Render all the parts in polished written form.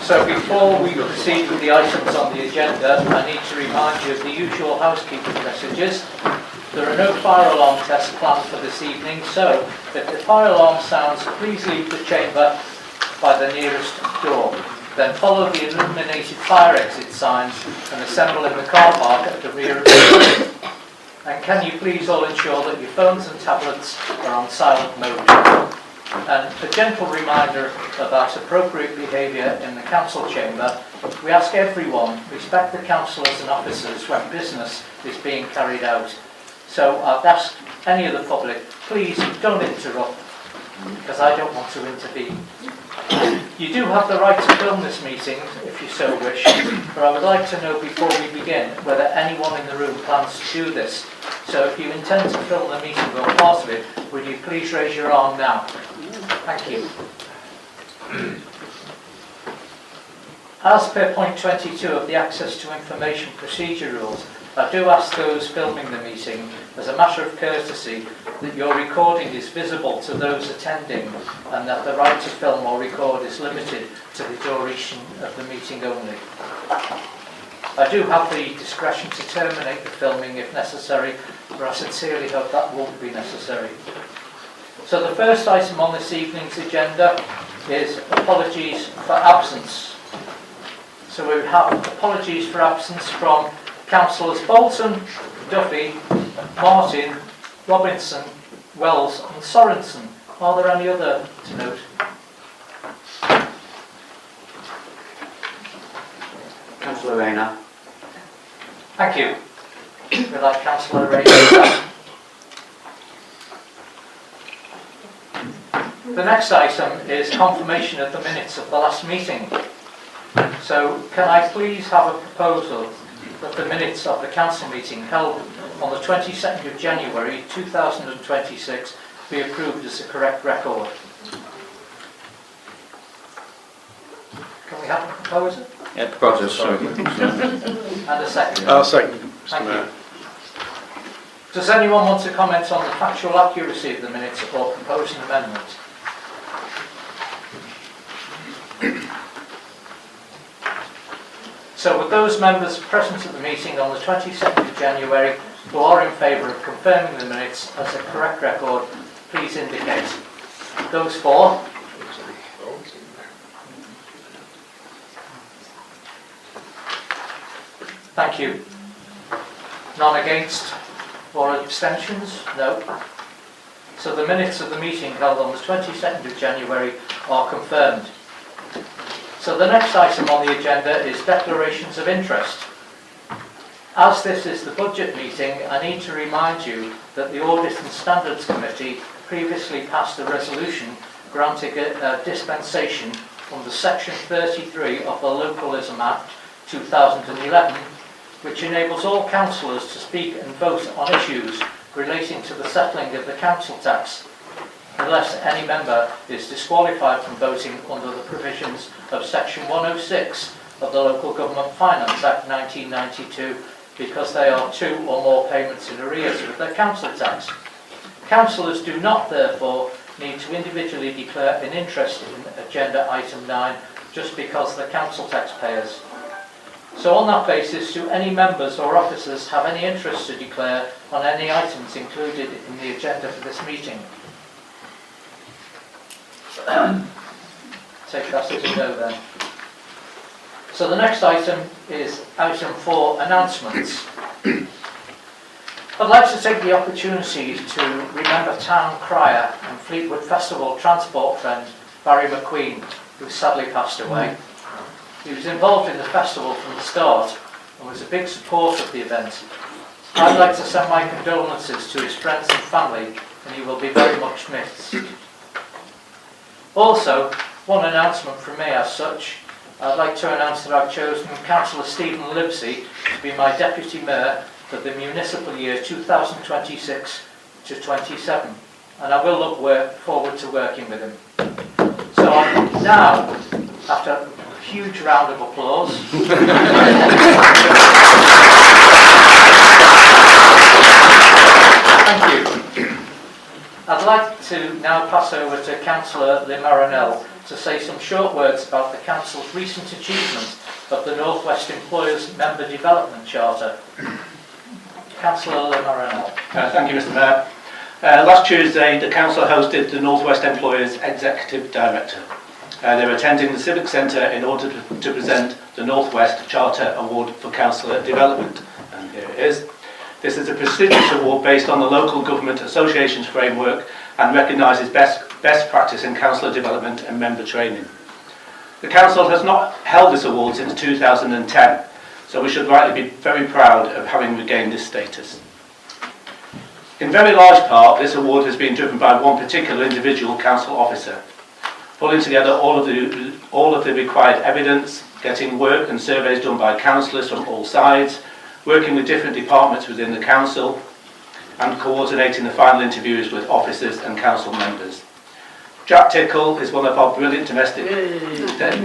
So before we proceed with the items on the agenda, I need to remind you of the usual housekeeping messages. There are no fire alarm tests planned for this evening, so if the fire alarm sounds, please leave the chamber by the nearest door. Then follow the illuminated fire exit signs and assemble in the car park at the rear of the building. And can you please all ensure that your phones and tablets are on silent mode. And a gentle reminder about appropriate behaviour in the council chamber. We ask everyone respect the councillors and officers when business is being carried out. So I've asked any of the public, please don't interrupt, because I don't want to intervene. You do have the right to film this meeting if you so wish, but I would like to know before we begin whether anyone in the room plans to do this. So if you intend to film the meeting or part of it, would you please raise your arm now? Thank you. As per point 22 of the Access to Information Procedure Rules, I do ask those filming the meeting, as a matter of courtesy, that your recording is visible to those attending and that the right to film or record is limited to the duration of the meeting only. I do have the discretion to terminate the filming if necessary, but I sincerely hope that won't be necessary. So the first item on this evening's agenda is apologies for absence. So we have apologies for absence from Councillors Bolton, Duffy, Martin, Robinson, Wells and Sorensen. Are there any other to note? Councillor Rayner. Thank you. We'd like Councillor Rayner. The next item is confirmation of the minutes of the last meeting. So can I please have a proposal that the minutes of the council meeting held on the 22nd of January 2026 be approved as the correct record? Can we have a proposal? Yeah, proposal, sorry. And a second? I'll second, Mr. Thank Mayor. you. Does anyone want to comment on the factual accuracy of the minutes or propose an amendment? So with those members present at the meeting on the 22nd of January who are in favour of confirming the minutes as a correct record, please indicate. Those for? Thank you. None against or abstentions? No. So the minutes of the meeting held on the 22nd of January are confirmed. So the next item on the agenda is declarations of interest. As this is the budget meeting, I need to remind you that the Audit and Standards Committee previously passed a resolution granting a dispensation under Section 33 of the Localism Act 2011, which enables all councillors to speak and vote on issues relating to the settling of the council tax, unless any member is disqualified from voting under the provisions of Section 106 of the Local Government Finance Act 1992 because they are 2 or more payments in arrears with their council tax. Councillors do not, therefore, need to individually declare an interest in Agenda Item 9 just because they're council taxpayers. So on that basis, do any members or officers have any interest to declare on any items included in the agenda for this meeting? Take that as a no then. So the next item is item 4, announcements. I'd like to take the opportunity to remember town crier and Fleetwood Festival transport friend Barry McQueen, who sadly passed away. He was involved in the festival from the start and was a big supporter of the event. I'd like to send my condolences to his friends and family, and he will be very much missed. Also, one announcement from me as such. I'd like to announce that I've chosen Councillor Stephen Livesey to be my Deputy Mayor for the municipal year 2026 to 27, and I will look forward to working with him. So I'm now, after a huge round of applause, thank you. I'd like to now pass over to Councillor Limarinell to say some short words about the Council's recent achievement of the North West Employers Member Development Charter. Councillor Maranel. Thank you, Mr. Mayor. Last Tuesday, the Council hosted the North West Employers Executive Director. They were attending the Civic Centre in order to present the North West Charter Award for Councillor Development. And here it is. This is a prestigious award based on the Local Government Associations framework and recognises best practice in councillor development and member training. The Council has not held this award since 2010, so we should rightly be very proud of having regained this status. In very large part, this award has been driven by one particular individual council officer, pulling together all of the required evidence, getting work and surveys done by councillors from all sides, working with different departments within the council, and coordinating the final interviews with officers and council members. Jack Tickle is one of our brilliant domestic democratic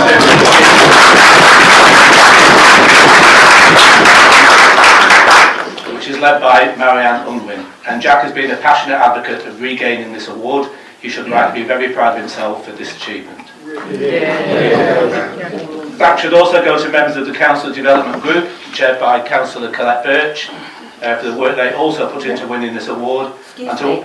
services, which is led by Marianne Unwin. And Jack has been a passionate advocate of regaining this award. He should rightly be very proud of himself for this achievement. That should also go to members of the Council Development Group, chaired by Councillor Colette Birch, for the work they also put into winning this award. Excuse me,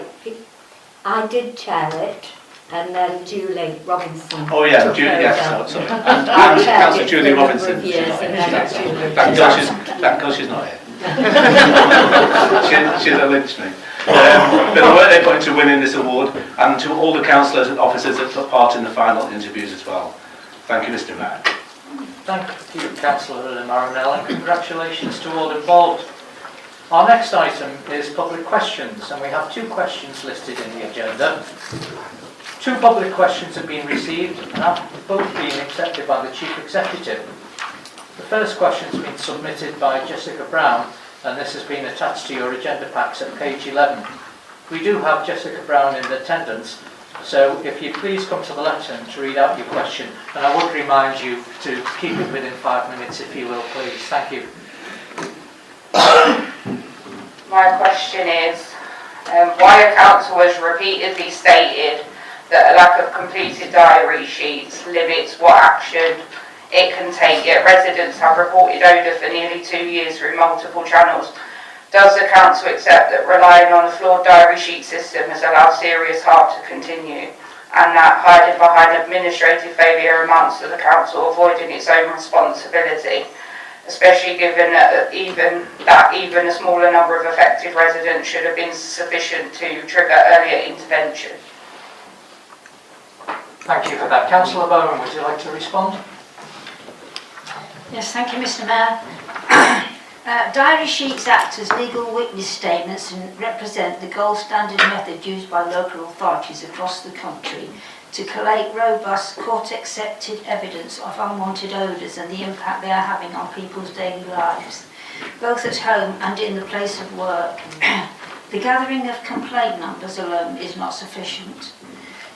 I did chair it, and then Julie Robinson. Oh yeah, Julie, yes, sorry. And Councillor Julie Robinson. Thank God she's not here. She'll lynch me. But the work they put into winning this award, and to all the councillors and officers that took part in the final interviews as well. Thank you, Mr. Mayor. Thank you, Councillor Maranel, and congratulations to all involved. Our next item is public questions, and we have 2 questions listed in the agenda. 2 public questions have been received and have both been accepted by the Chief Executive. The first question has been submitted by Jessica Brown, and this has been attached to your agenda packs at page 11. We do have Jessica Brown in attendance, so if you please come to the lectern to read out your question, and I would remind you to keep it within 5 minutes if you will, please. Thank you. My question is, Wyre Council has repeatedly stated that a lack of completed diary sheets limits what action it can take, yet residents have reported odour for nearly 2 years through multiple channels. Does the council accept that relying on a flawed diary sheet system has allowed serious harm to continue, and that hiding behind administrative failure amounts to the council avoiding its own responsibility, especially given that even a smaller number of affected residents should have been sufficient to trigger earlier intervention? Thank you for that. Councillor Bowen, would you like to respond? Yes, thank you, Mr. Mayor. Diary sheets act as legal witness statements and represent the gold standard method used by local authorities across the country to collate robust, court-accepted evidence of unwanted odours and the impact they are having on people's daily lives, both at home and in the place of work. The gathering of complaint numbers alone is not sufficient.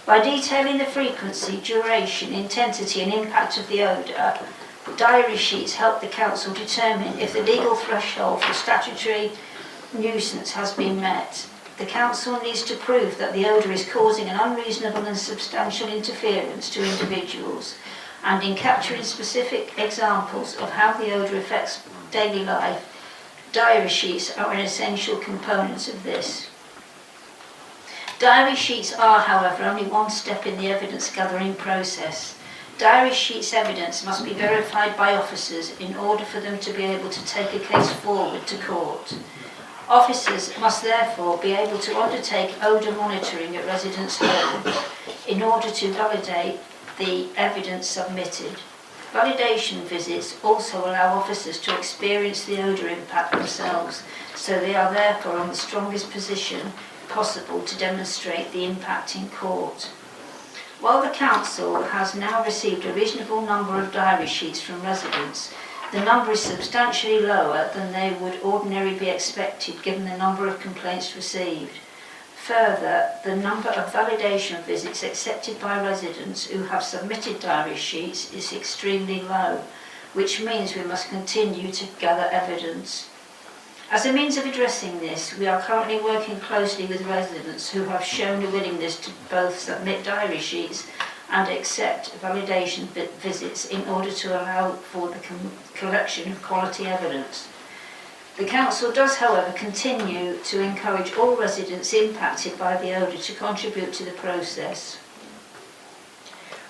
By detailing the frequency, duration, intensity and impact of the odour, diary sheets help the council determine if the legal threshold for statutory nuisance has been met. The council needs to prove that the odour is causing an unreasonable and substantial interference to individuals, and in capturing specific examples of how the odour affects daily life, diary sheets are an essential component of this. Diary sheets are, however, only one step in the evidence gathering process. Diary sheets evidence must be verified by officers in order for them to be able to take a case forward to court. Officers must therefore be able to undertake odour monitoring at residents' homes in order to validate the evidence submitted. Validation visits also allow officers to experience the odour impact themselves, so they are therefore in the strongest position possible to demonstrate the impact in court. While the council has now received a reasonable number of diary sheets from residents, the number is substantially lower than they would ordinarily be expected given the number of complaints received. Further, the number of validation visits accepted by residents who have submitted diary sheets is extremely low, which means we must continue to gather evidence. As a means of addressing this, we are currently working closely with residents who have shown a willingness to both submit diary sheets and accept validation visits in order to allow for the collection of quality evidence. The council does, however, continue to encourage all residents impacted by the odour to contribute to the process.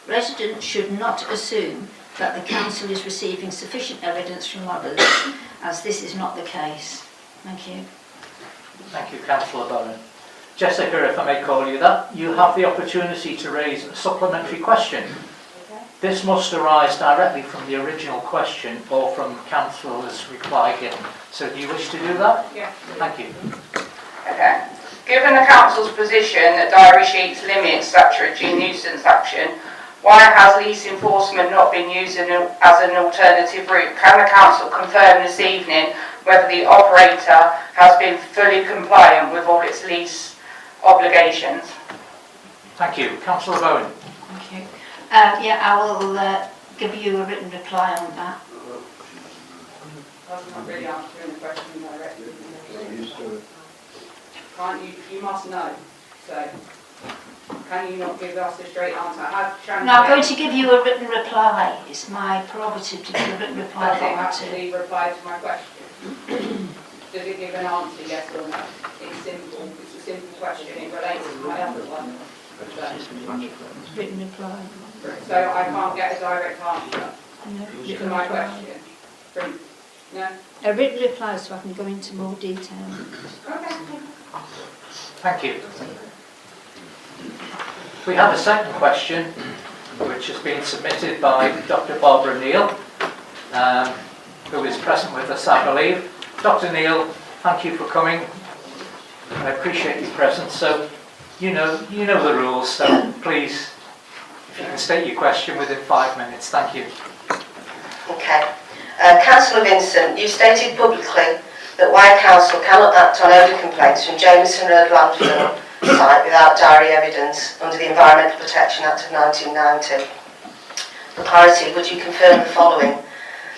Residents should not assume that the council is receiving sufficient evidence from others, as this is not the case. Thank you. Thank you, Councillor Bowen. Jessica, if I may call you that, you have the opportunity to raise a supplementary question. This must arise directly from the original question or from Councillor's reply given. So do you wish to do that? Yeah. Thank you. Okay. Given the council's position that diary sheets limit statutory nuisance action, why has lease enforcement not been used as an alternative route? Can the council confirm this evening whether the operator has been fully compliant with all its lease obligations? Thank you. Councillor Bowen. Thank you. Yeah, I will give you a written reply on that. That's not really answering the question directly. Can't you? You must know. So, can you not give us a straight answer? No, I'm going to give you a written reply. It's my prerogative to give a written reply. Does it actually reply to my question? Does it give an answer, yes or no? It's simple. It's a simple question. It relates to my other one. Written reply. So I can't get a direct answer to my question. No? A written reply so I can go into more detail. Okay. Thank you. We have a second question which has been submitted by Dr. Barbara Neal, who is present with us, I believe. Dr. Neal, thank you for coming. I appreciate your presence. So you know the rules, so please, if you can state your question within 5 minutes. Thank you. Okay. Councillor Vincent, you stated publicly that Wyre Council cannot act on odour complaints from Jameson Road landfill site without diary evidence under the Environmental Protection Act of 1990. For clarity, would you confirm the following?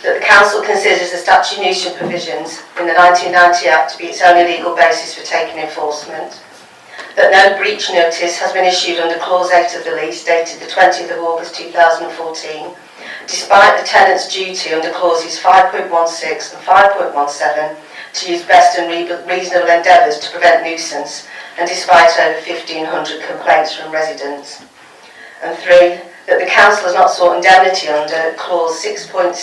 That the Council considers the statutory nuisance provisions in the 1990 Act to be its only legal basis for taking enforcement. That no breach notice has been issued under Clause 8 of the lease dated the 20th of August 2014, despite the tenant's duty under Clauses 5.16 and 5.17 to use best and reasonable endeavours to prevent nuisance, and despite over 1,500 complaints from residents. And 3, that the Council has not sought indemnity under Clause 6.6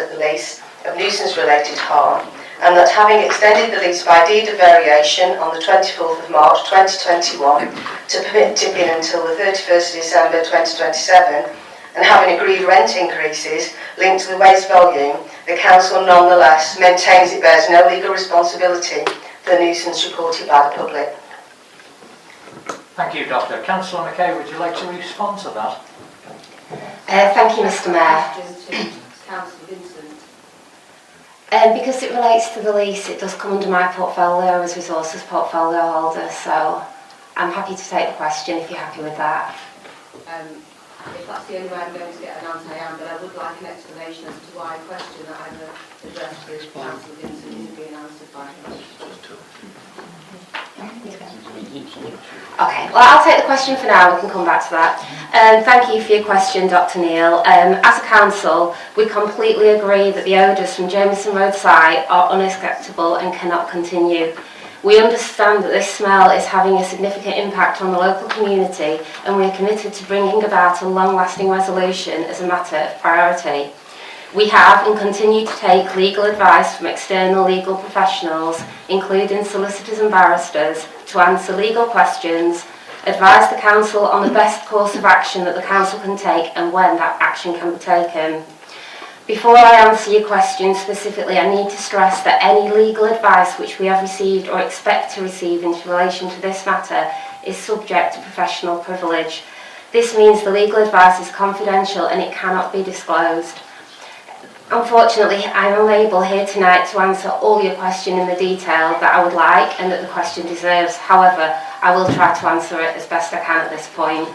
of the lease of nuisance-related harm, and that having extended the lease by deed of variation on the 24th of March 2021 to permit tipping until the 31st of December 2027, and having agreed rent increases linked to the waste volume, the Council nonetheless maintains it bears no legal responsibility for the nuisance reported by the public. Thank you, Doctor. Councillor McKay, would you like to respond to that? Thank you, Mr. Mayor. Question to Councillor Vincent. Because it relates to the lease, it does come under my portfolio as resources portfolio holder, so I'm happy to take the question if you're happy with that. If that's the only way I'm going to get an answer, I am, but I would like an explanation as to why a question that I've addressed to Councillor Vincent isn't being answered by him. Okay, well, I'll take the question for now, we can come back to that. Thank you for your question, Dr. Neal. As a council, we completely agree that the odours from Jameson Road site are unacceptable and cannot continue. We understand that this smell is having a significant impact on the local community, and we are committed to bringing about a long-lasting resolution as a matter of priority. We have and continue to take legal advice from external legal professionals, including solicitors and barristers, to answer legal questions, advise the Council on the best course of action that the Council can take and when that action can be taken. Before I answer your question specifically, I need to stress that any legal advice which we have received or expect to receive in relation to this matter is subject to professional privilege. This means the legal advice is confidential and it cannot be disclosed. Unfortunately, I am unable here tonight to answer all your question in the detail that I would like and that the question deserves. However, I will try to answer it as best I can at this point.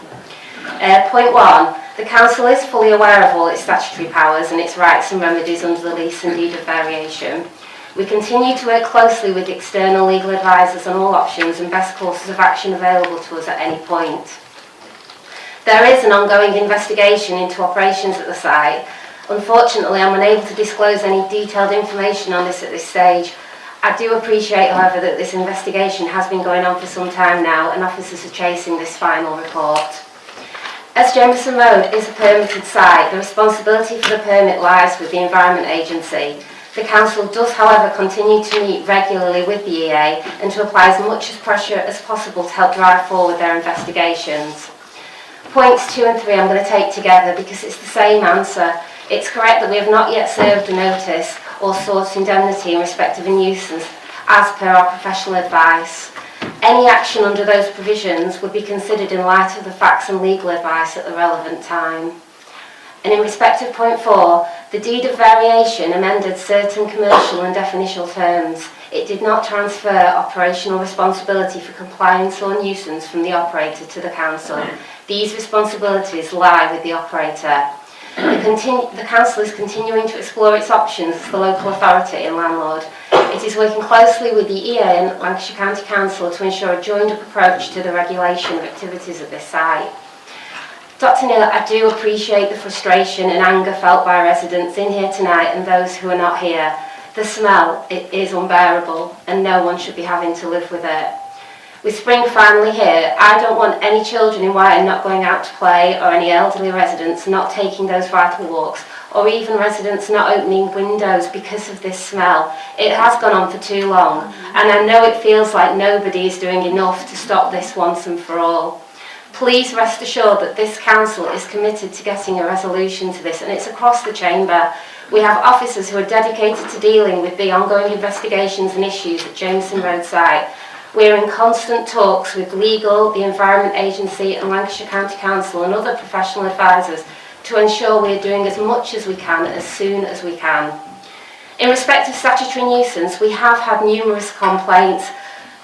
Point 1. The Council is fully aware of all its statutory powers and its rights and remedies under the lease and deed of variation. We continue to work closely with external legal advisors on all options and best courses of action available to us at any point. There is an ongoing investigation into operations at the site. Unfortunately, I'm unable to disclose any detailed information on this at this stage. I do appreciate, however, that this investigation has been going on for some time now and officers are chasing this final report. As Jameson Road is a permitted site, the responsibility for the permit lies with the Environment Agency. The Council does, however, continue to meet regularly with the EA and to apply as much pressure as possible to help drive forward their investigations. Points 2 and 3 I'm going to take together because it's the same answer. It's correct that we have not yet served a notice or sought indemnity in respect of a nuisance as per our professional advice. Any action under those provisions would be considered in light of the facts and legal advice at the relevant time. And in respect of point 4, the deed of variation amended certain commercial and definitional terms. It did not transfer operational responsibility for compliance or nuisance from the operator to the council. These responsibilities lie with the operator. The council is continuing to explore its options as the local authority and landlord. It is working closely with the EA and Lancashire County Council to ensure a joined-up approach to the regulation of activities at this site. Dr Neil, I do appreciate the frustration and anger felt by residents in here tonight and those who are not here. The smell, it is unbearable and no one should be having to live with it. With spring finally here, I don't want any children in Wyre not going out to play or any elderly residents not taking those vital walks or even residents not opening windows because of this smell. It has gone on for too long and I know it feels like nobody is doing enough to stop this once and for all. Please rest assured that this council is committed to getting a resolution to this and it's across the chamber. We have officers who are dedicated to dealing with the ongoing investigations and issues at Jameson Road site. We are in constant talks with legal, the Environment Agency and Lancashire County Council and other professional advisors to ensure we are doing as much as we can as soon as we can. In respect of statutory nuisance, we have had numerous complaints,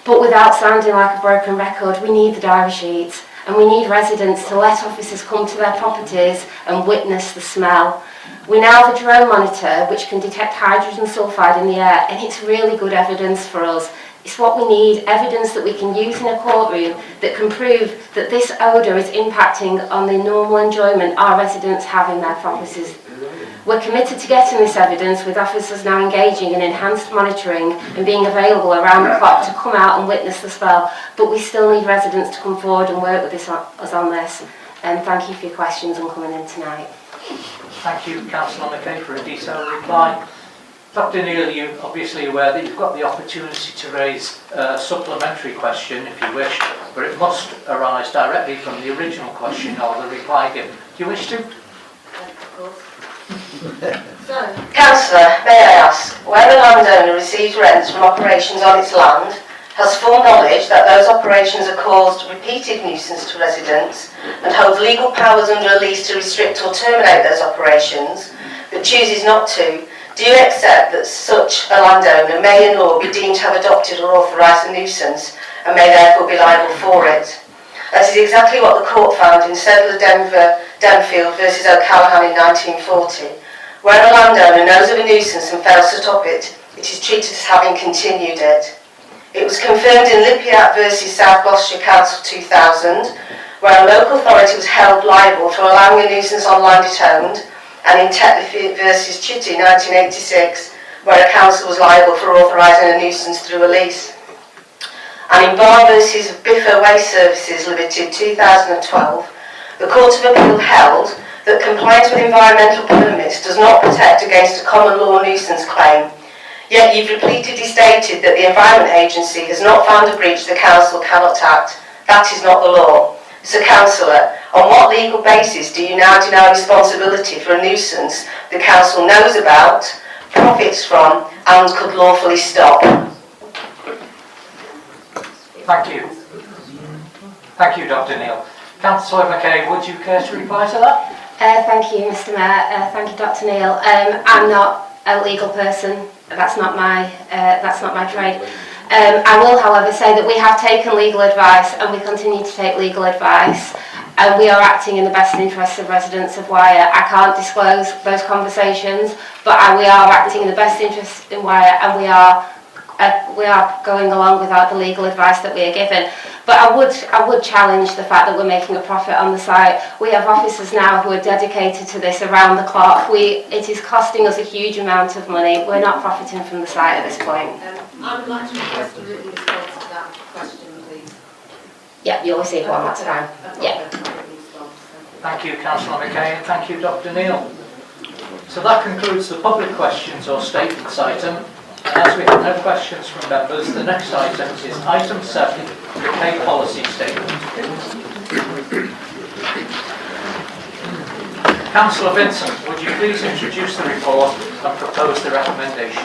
but without sounding like a broken record, we need the diary sheets and we need residents to let officers come to their properties and witness the smell. We now have a drone monitor which can detect hydrogen sulfide in the air and it's really good evidence for us. It's what we need, evidence that we can use in a courtroom that can prove that this odour is impacting on the normal enjoyment our residents have in their properties. We're committed to getting this evidence with officers now engaging in enhanced monitoring and being available around the clock to come out and witness the smell, but we still need residents to come forward and work with us on this. And thank you for your questions and coming in tonight. Thank you, Councillor McKay, for a detailed reply. Dr Neil, you're obviously aware that you've got the opportunity to raise a supplementary question if you wish, but it must arise directly from the original question or the reply given. Do you wish to? Of course. So, Councillor, may I ask, when a landowner receives rents from operations on its land, has full knowledge that those operations have caused repeated nuisance to residents and holds legal powers under a lease to restrict or terminate those operations, but chooses not to, do you accept that such a landowner may in law be deemed to have adopted or authorised a nuisance and may therefore be liable for it? That is exactly what the court found in Sedler Denfield versus O'Callaghan in 1940. Where a landowner knows of a nuisance and fails to stop it, it is treated as having continued it. It was confirmed in Lippiat versus South Gloucestershire Council 2000, where a local authority was held liable for allowing a nuisance on land it owned, and in Tetley versus Chitty 1986, where a council was liable for authorising a nuisance through a lease. And in Barr versus Biffa Waste Services Limited 2012, the Court of Appeal held that compliance with environmental permits does not protect against a common law nuisance claim. Yet you've repeatedly stated that the Environment Agency has not found a breach the Council cannot act. That is not the law. So, Councillor, on what legal basis do you now deny responsibility for a nuisance the Council knows about, profits from, and could lawfully stop? Thank you. Thank you, Dr Neil. Councillor McKay, would you care to reply to that? Thank you, Mr Mayor. Thank you, Dr Neil. I'm not a legal person. That's not my trade. I will, however, say that we have taken legal advice and we continue to take legal advice and we are acting in the best interests of residents of Wyre. I can't disclose those conversations, but we are acting in the best interests in Wyre and we are we are going along without the legal advice that we are given. But I would challenge the fact that we're making a profit on the site. We have officers now who are dedicated to this around the clock. It is costing us a huge amount of money. We're not profiting from the site at this point. I would like to request a written response to that question, please. Yeah, you'll receive one, that's fine. Yeah. Thank you, Councillor McKay, and thank you, Dr. Neil. So that concludes the public questions or statements item. And as we have no questions from members, the next item is item 7, the pay policy statement. Councillor Vincent, would you please introduce the report and propose the recommendation?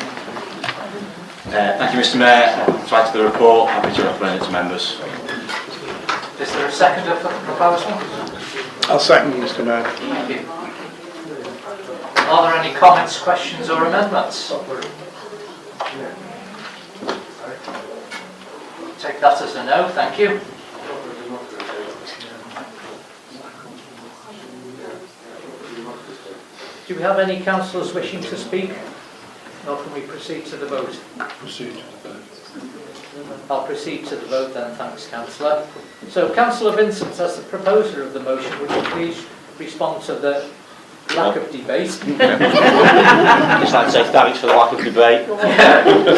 Thank you, Mr. Mayor. Thanks to the report. Happy to recommend it to members. Is there a seconder for the proposal? I'll second, Mr. Mayor. Thank you. Are there any comments, questions or amendments? Take that as a no, thank you. Do we have any councillors wishing to speak? Or can we proceed to the vote? Proceed to the vote. I'll proceed to the vote then, thanks councillor. So Councillor Vincent, as the proposer of the motion, would you please respond to the lack of debate? Just like to say thanks for the lack of debate.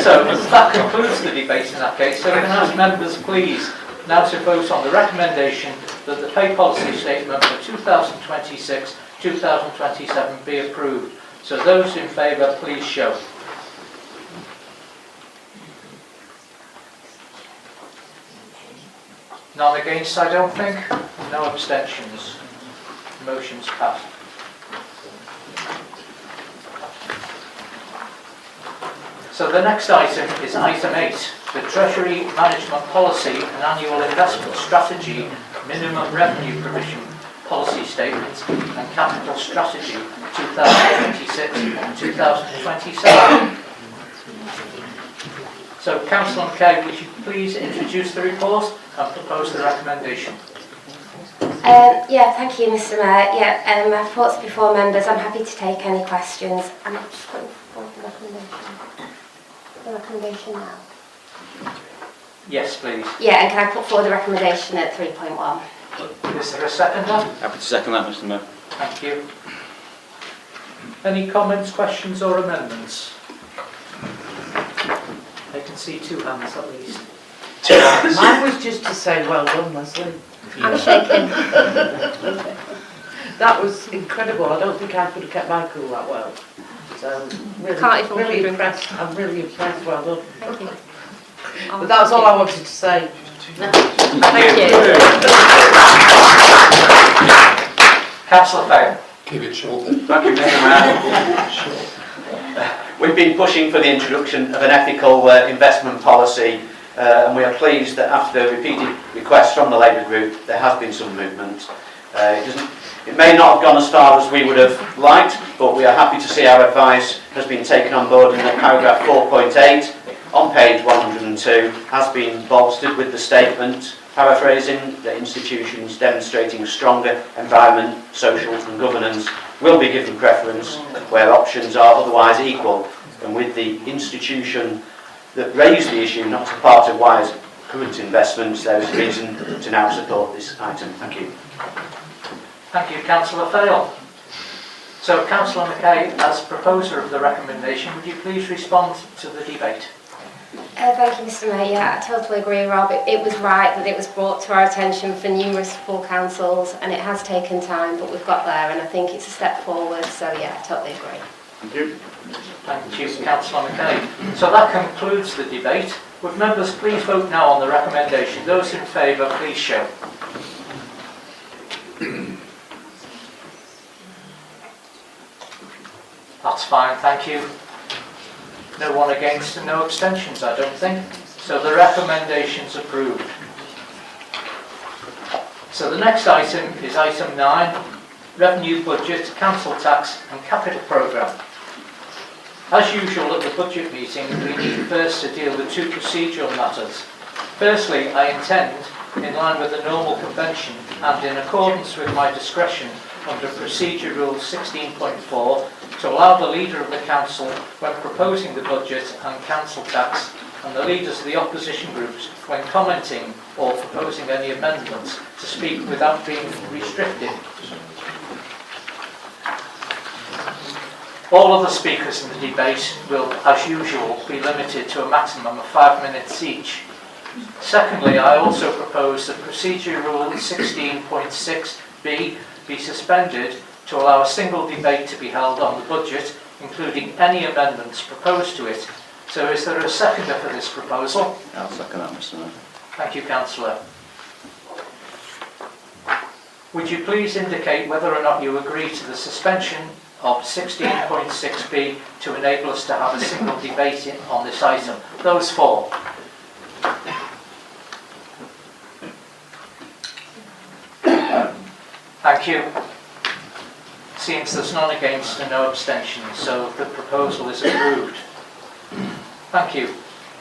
So that concludes the debate in that case. So can I ask members please now to vote on the recommendation that the pay policy statement for 2026-2027 be approved. So those in favour, please show. None against, I don't think. No abstentions. Motion's passed. So the next item is item 8, the Treasury Management Policy and Annual Investment Strategy, Minimum Revenue Provision Policy Statement and Capital Strategy 2026-2027. So Councillor McKay, would you please introduce the report and propose the recommendation? Yeah, thank you, Mr. Mayor. Yeah, my report's before members. I'm happy to take any questions. I'm just putting forward the recommendation. The recommendation now. Yes, please. Yeah, and can I put forward the recommendation at 3.1? Is there a seconder? Happy to second that, Mr. Mayor. Thank you. Any comments, questions or amendments? I can see 2 hands at least. 2 hands. Mine was just to say well done, Leslie. I'm shaking. That was incredible. I don't think I could have kept my cool that well. So really, Can't even really keep impressed. I'm really impressed. Well done. Thank you. But that's all I wanted to say. Thank you. Councillor Fair. Keep it short. Thank you, Mr. Mayor. We've been pushing for the introduction of an ethical investment policy, and we are pleased that after repeated requests from the Labour group, there has been some movement. It may not have gone as far as we would have liked, but we are happy to see our advice has been taken on board and that paragraph 4.8 on page 102 has been bolstered with the statement paraphrasing that institutions demonstrating stronger environment, social and governance will be given preference where options are otherwise equal, and with the institution that raised the issue not a part of Wyre's current investments, there is reason to now support this item. Thank you. Thank you, Councillor Fail. So, Councillor McKay, as proposer of the recommendation, would you please respond to the debate? Thank you, Mr. Mayor. Yeah, I totally agree, Rob. It was right that it was brought to our attention for numerous full councils, and it has taken time, but we've got there, and I think it's a step forward. So, yeah, I totally agree. Thank you. Thank you, Councillor McKay. So that concludes the debate. Would members please vote now on the recommendation? Those in favour, please show. That's fine, thank you. No one against and no abstentions, I don't think. So the recommendation's approved. So the next item is item 9, Revenue Budget, Council Tax and Capital Programme. As usual at the budget meeting, we need first to deal with 2 procedural matters. Firstly, I intend, in line with the normal convention and in accordance with my discretion under Procedure Rule 16.4, to allow the Leader of the Council, when proposing the budget and council tax, and the leaders of the opposition groups, when commenting or proposing any amendments, to speak without being restricted. All other speakers in the debate will, as usual, be limited to a maximum of 5 minutes each. Secondly, I also propose that Procedure Rule 16.6b be suspended to allow a single debate to be held on the budget, including any amendments proposed to it. So is there a seconder for this proposal? I'll second that, Mr. Mayor. Thank you, Councillor. Would you please indicate whether or not you agree to the suspension of 16.6b to enable us to have a single debate on this item? Those for. Thank you. Seems there's none against and no abstentions, so the proposal is approved. Thank you.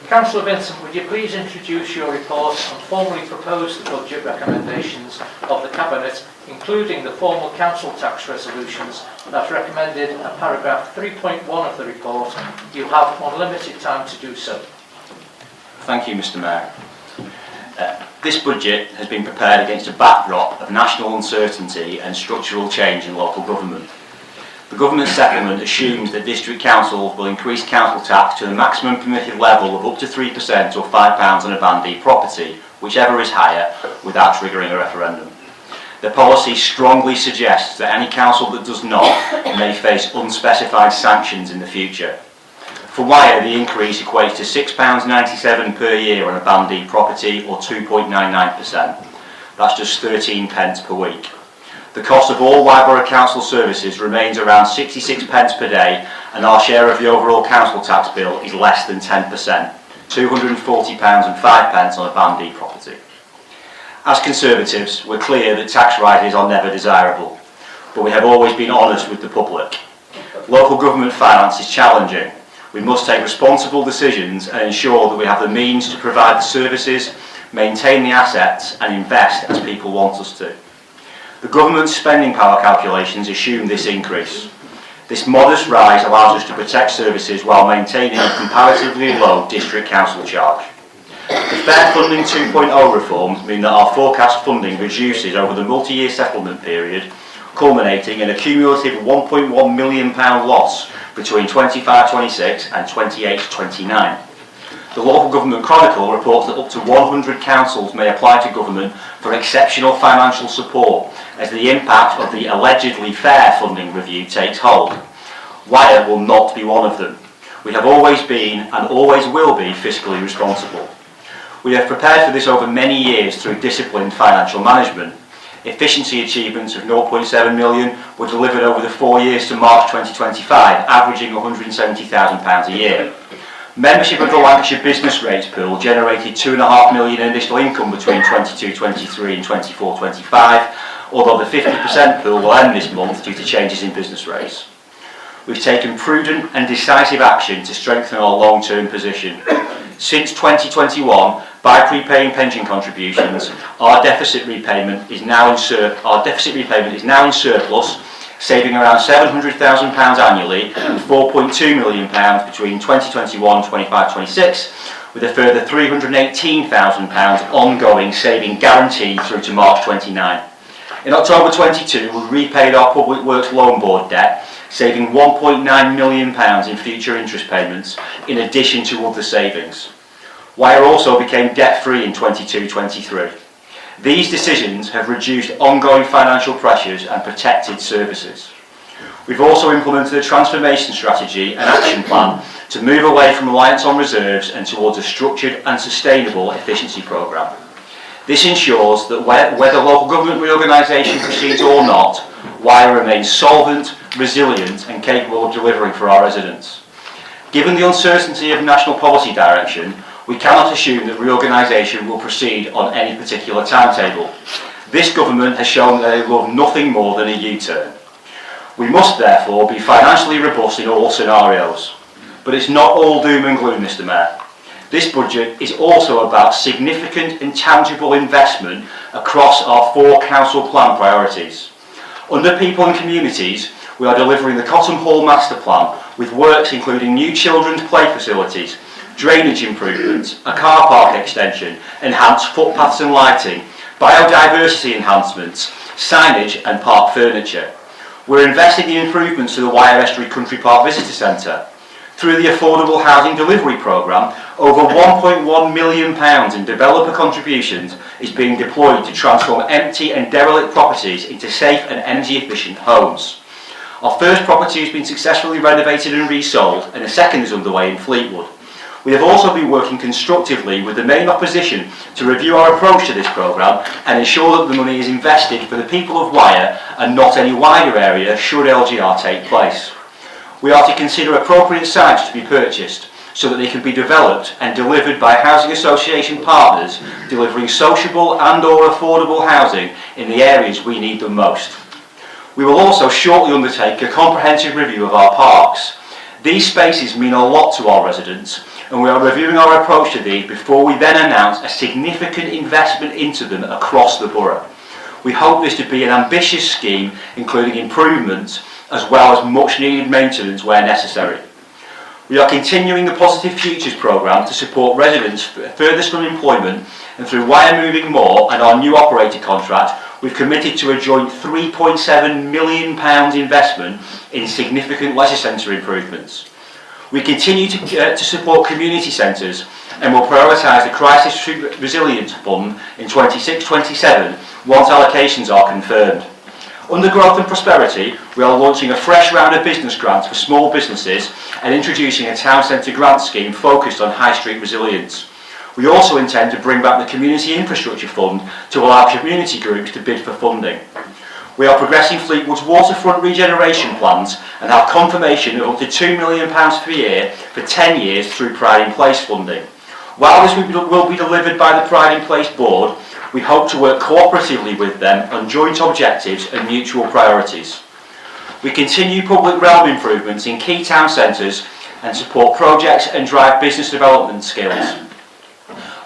Councillor Vincent, would you please introduce your report and formally propose the budget recommendations of the Cabinet, including the formal council tax resolutions as recommended at paragraph 3.1 of the report. You have unlimited time to do so. Thank you, Mr. Mayor. This budget has been prepared against a backdrop of national uncertainty and structural change in local government. The government settlement assumes that district councils will increase council tax to the maximum permitted level of up to 3% or £5 on a Band D property, whichever is higher, without triggering a referendum. The policy strongly suggests that any council that does not may face unspecified sanctions in the future. For Wyre, the increase equates to £6.97 per year on a Band D property, or 2.99%. That's just 13 pence per week. The cost of all Wyre Borough Council services remains around 66 pence per day, and our share of the overall council tax bill is less than 10%, £240.05 on a Band D property. As Conservatives, we're clear that tax rises are never desirable, but we have always been honest with the public. Local government finance is challenging. We must take responsible decisions and ensure that we have the means to provide the services, maintain the assets and invest as people want us to. The government's spending power calculations assume this increase. This modest rise allows us to protect services while maintaining a comparatively low district council charge. The Fair Funding 2.0 reforms mean that our forecast funding reduces over the multi-year settlement period, culminating in a cumulative £1.1 million loss between 25-26 and 28-29. The Local Government Chronicle reports that up to 100 councils may apply to government for exceptional financial support as the impact of the allegedly fair funding review takes hold. Wyre will not be one of them. We have always been and always will be fiscally responsible. We have prepared for this over many years through disciplined financial management. Efficiency achievements of £0.7 million were delivered over the 4 years to March 2025, averaging £170,000 a year. Membership of the Lancashire Business Rates Pool generated £2.5 million in additional income between 22-23 and 24-25, although the 50% pool will end this month due to changes in business rates. We've taken prudent and decisive action to strengthen our long-term position. Since 2021, by prepaying pension contributions, our deficit repayment is now in surplus, saving around £700,000 annually and £4.2 million between 2021-25-26, with a further £318,000 ongoing saving guaranteed through to March 29. In October 22, we repaid our Public Works Loan Board debt, saving £1.9 million in future interest payments, in addition to other savings. Wyre also became debt-free in 22-23. These decisions have reduced ongoing financial pressures and protected services. We've also implemented a transformation strategy and action plan to move away from reliance on reserves and towards a structured and sustainable efficiency programme. This ensures that whether local government reorganisation proceeds or not, Wyre remains solvent, resilient and capable of delivering for our residents. Given the uncertainty of national policy direction, we cannot assume that reorganisation will proceed on any particular timetable. This government has shown that they love nothing more than a U-turn. We must therefore be financially robust in all scenarios. But it's not all doom and gloom, Mr. Mayor. This budget is also about significant and tangible investment across our 4 council plan priorities. Under people and communities, we are delivering the Cotton Hall Master Plan with works including new children's play facilities, drainage improvements, a car park extension, enhanced footpaths and lighting, biodiversity enhancements, signage and park furniture. We're investing in improvements to the Wyre Estuary Country Park Visitor Centre. Through the Affordable Housing Delivery Programme, over £1.1 million in developer contributions is being deployed to transform empty and derelict properties into safe and energy efficient homes. Our first property has been successfully renovated and resold, and a second is underway in Fleetwood. We have also been working constructively with the main opposition to review our approach to this programme and ensure that the money is invested for the people of Wyre and not any wider area should LGR take place. We are to consider appropriate sites to be purchased so that they can be developed and delivered by housing association partners delivering sociable and or affordable housing in the areas we need them most. We will also shortly undertake a comprehensive review of our parks. These spaces mean a lot to our residents, and we are reviewing our approach to these before we then announce a significant investment into them across the borough. We hope this to be an ambitious scheme including improvements as well as much needed maintenance where necessary. We are continuing the Positive Futures programme to support residents furthest from employment, and through Wyre Moving More and our new operator contract, we've committed to a joint £3.7 million investment in significant leisure centre improvements. We continue to support community centres and will prioritise the Crisis Resilience Fund in 26-27 once allocations are confirmed. Under Growth and Prosperity, we are launching a fresh round of business grants for small businesses and introducing a town centre grant scheme focused on high street resilience. We also intend to bring back the Community Infrastructure Fund to allow community groups to bid for funding. We are progressing Fleetwood's waterfront regeneration plans and have confirmation of up to £2 million per year for 10 years through Pride in Place funding. While this will be delivered by the Pride in Place board, we hope to work cooperatively with them on joint objectives and mutual priorities. We continue public realm improvements in key town centres and support projects and drive business development skills.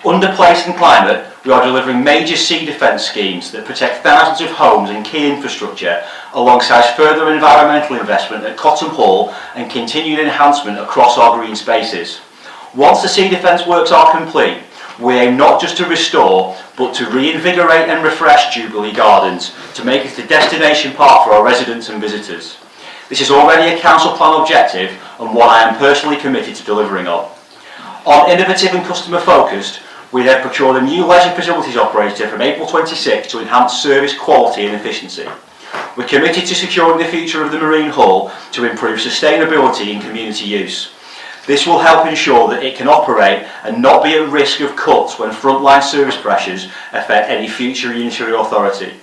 Under Place and Climate, we are delivering major sea defence schemes that protect thousands of homes and key infrastructure, alongside further environmental investment at Cotton Hall and continued enhancement across our green spaces. Once the sea defence works are complete, we aim not just to restore, but to reinvigorate and refresh Jubilee Gardens to make it a destination park for our residents and visitors. This is already a council plan objective and one I am personally committed to delivering on. On innovative and customer focused, we have procured a new leisure facilities operator from April 26 to enhance service quality and efficiency. We're committed to securing the future of the Marine Hall to improve sustainability and community use. This will help ensure that it can operate and not be at risk of cuts when frontline service pressures affect any future unitary authority.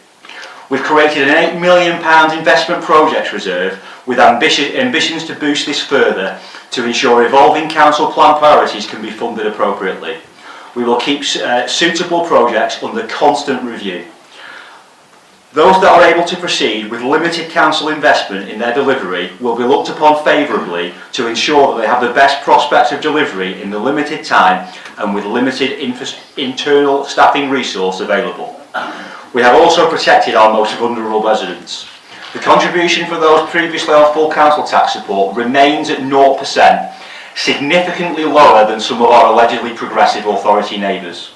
We've created an £8 million investment projects reserve with ambitions to boost this further to ensure evolving council plan priorities can be funded appropriately. We will keep suitable projects under constant review. Those that are able to proceed with limited council investment in their delivery will be looked upon favourably to ensure that they have the best prospects of delivery in the limited time and with limited internal staffing resource available. We have also protected our most vulnerable residents. The contribution for those previously on full council tax support remains at 0%, significantly lower than some of our allegedly progressive authority neighbours.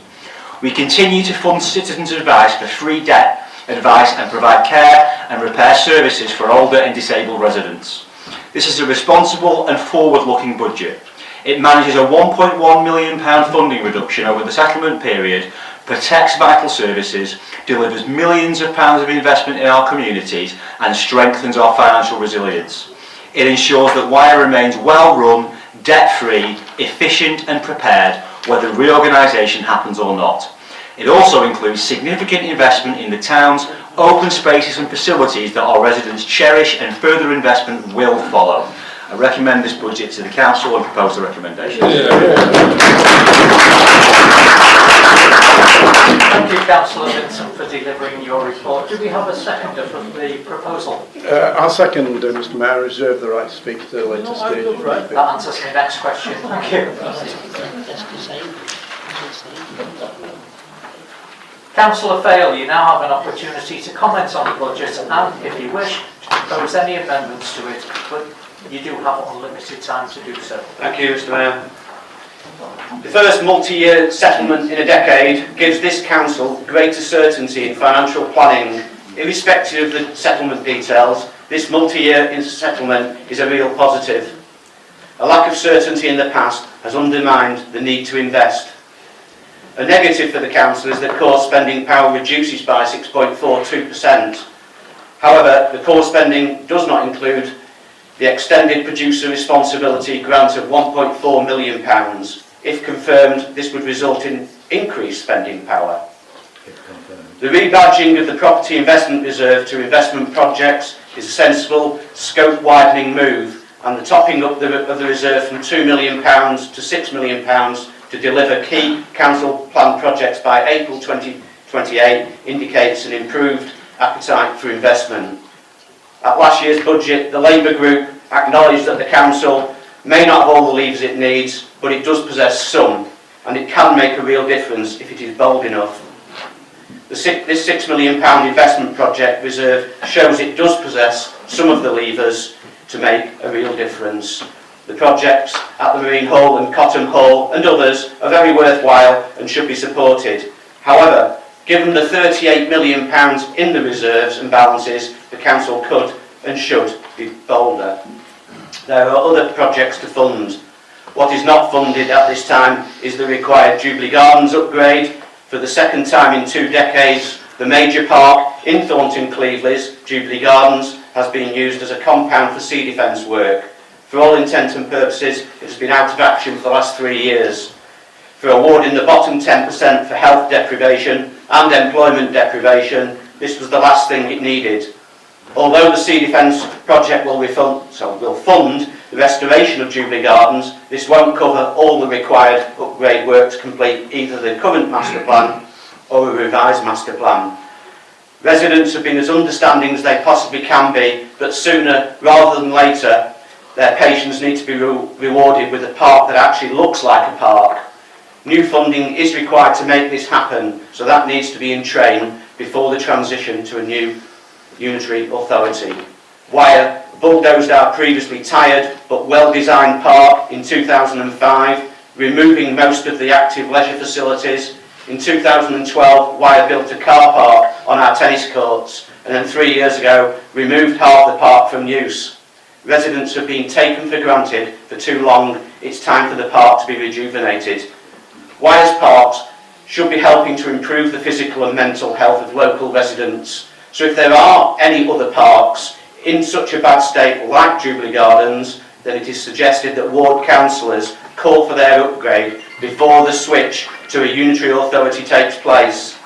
We continue to fund citizens' advice for free debt advice and provide care and repair services for older and disabled residents. This is a responsible and forward-looking budget. It manages a £1.1 million funding reduction over the settlement period, protects vital services, delivers millions of pounds of investment in our communities and strengthens our financial resilience. It ensures that Wyre remains well-run, debt-free, efficient and prepared whether reorganisation happens or not. It also includes significant investment in the town's open spaces and facilities that our residents cherish, and further investment will follow. I recommend this budget to the council and propose the recommendation. Thank you, Councillor Vincent, for delivering your report. Do we have a seconder for the proposal? I'll second, Mr Mayor. I reserve the right to speak at a later stage. Right. That answers my next question. Thank you. Councillor Fail, you now have an opportunity to comment on the budget and, if you wish, to propose any amendments to it, but you do have unlimited time to do so. Thank you, Mr Mayor. The first multi-year settlement in a decade gives this council greater certainty in financial planning. Irrespective of the settlement details, this multi-year settlement is a real positive. A lack of certainty in the past has undermined the need to invest. A negative for the council is that core spending power reduces by 6.42%. However, the core spending does not include the extended producer responsibility grant of £1.4 million. If confirmed, this would result in increased spending power. The rebadging of the property investment reserve to investment projects is a sensible, scope-widening move, and the topping up of the reserve from £2 million to £6 million to deliver key council planned projects by April 2028 indicates an improved appetite for investment. At last year's budget, the Labour group acknowledged that the council may not have all the levers it needs, but it does possess some, and it can make a real difference if it is bold enough. This £6 million investment project reserve shows it does possess some of the levers to make a real difference. The projects at the Marine Hall and Cotton Hall and others are very worthwhile and should be supported. However, given the £38 million in the reserves and balances, the council could and should be bolder. There are other projects to fund. What is not funded at this time is the required Jubilee Gardens upgrade. For the second time in 2 decades, the major park in Poulton-le-Fylde, Jubilee Gardens, has been used as a compound for sea defence work. For all intents and purposes, it has been out of action for the last 3 years. For awarding the bottom 10% for health deprivation and employment deprivation, this was the last thing it needed. Although the Sea Defence project will fund the restoration of Jubilee Gardens, this won't cover all the required upgrade work to complete either the current master plan or a revised master plan. Residents have been as understanding as they possibly can be, but sooner rather than later, their patience needs to be rewarded with a park that actually looks like a park. New funding is required to make this happen, so that needs to be in train before the transition to a new unitary authority. Wyre bulldozed our previously tired but well-designed park in 2005, removing most of the active leisure facilities. In 2012, Wyre built a car park on our tennis courts, and then 3 years ago, removed half the park from use. Residents have been taken for granted for too long. It's time for the park to be rejuvenated. Wyre's parks should be helping to improve the physical and mental health of local residents. So if there are any other parks in such a bad state like Jubilee Gardens, then it is suggested that ward councillors call for their upgrade before the switch to a unitary authority takes place.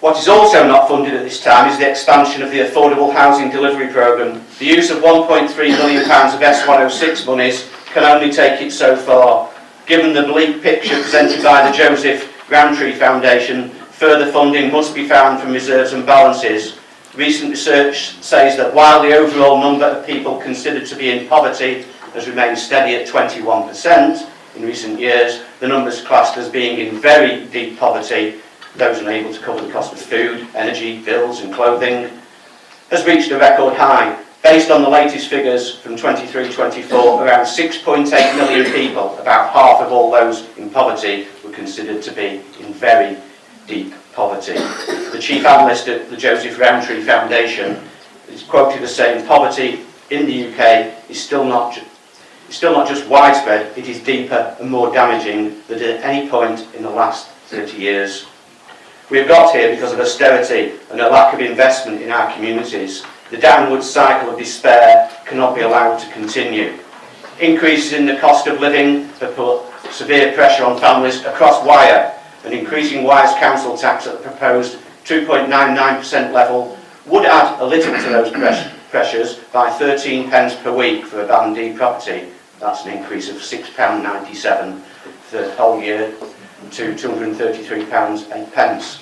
What is also not funded at this time is the expansion of the Affordable Housing Delivery Programme. The use of £1.3 million of S106 monies can only take it so far. Given the bleak picture presented by the Joseph Rowntree Foundation, further funding must be found from reserves and balances. Recent research says that while the overall number of people considered to be in poverty has remained steady at 21% in recent years, the numbers classed as being in very deep poverty, those unable to cover the cost of food, energy, bills and clothing, has reached a record high. Based on the latest figures from 23-24, around 6.8 million people, about half of all those in poverty, were considered to be in very deep poverty. The chief analyst at the Joseph Rowntree Foundation is quoted as saying poverty in the UK is still not just widespread, it is deeper and more damaging than at any point in the last 30 years. We have got here because of austerity and a lack of investment in our communities. The downward cycle of despair cannot be allowed to continue. Increases in the cost of living have put severe pressure on families across Wyre, and increasing Wyre's council tax at the proposed 2.99% level would add a little to those pressures by 13 pence per week for a Band D property. That's an increase of £6.97 for the whole year to £233.08.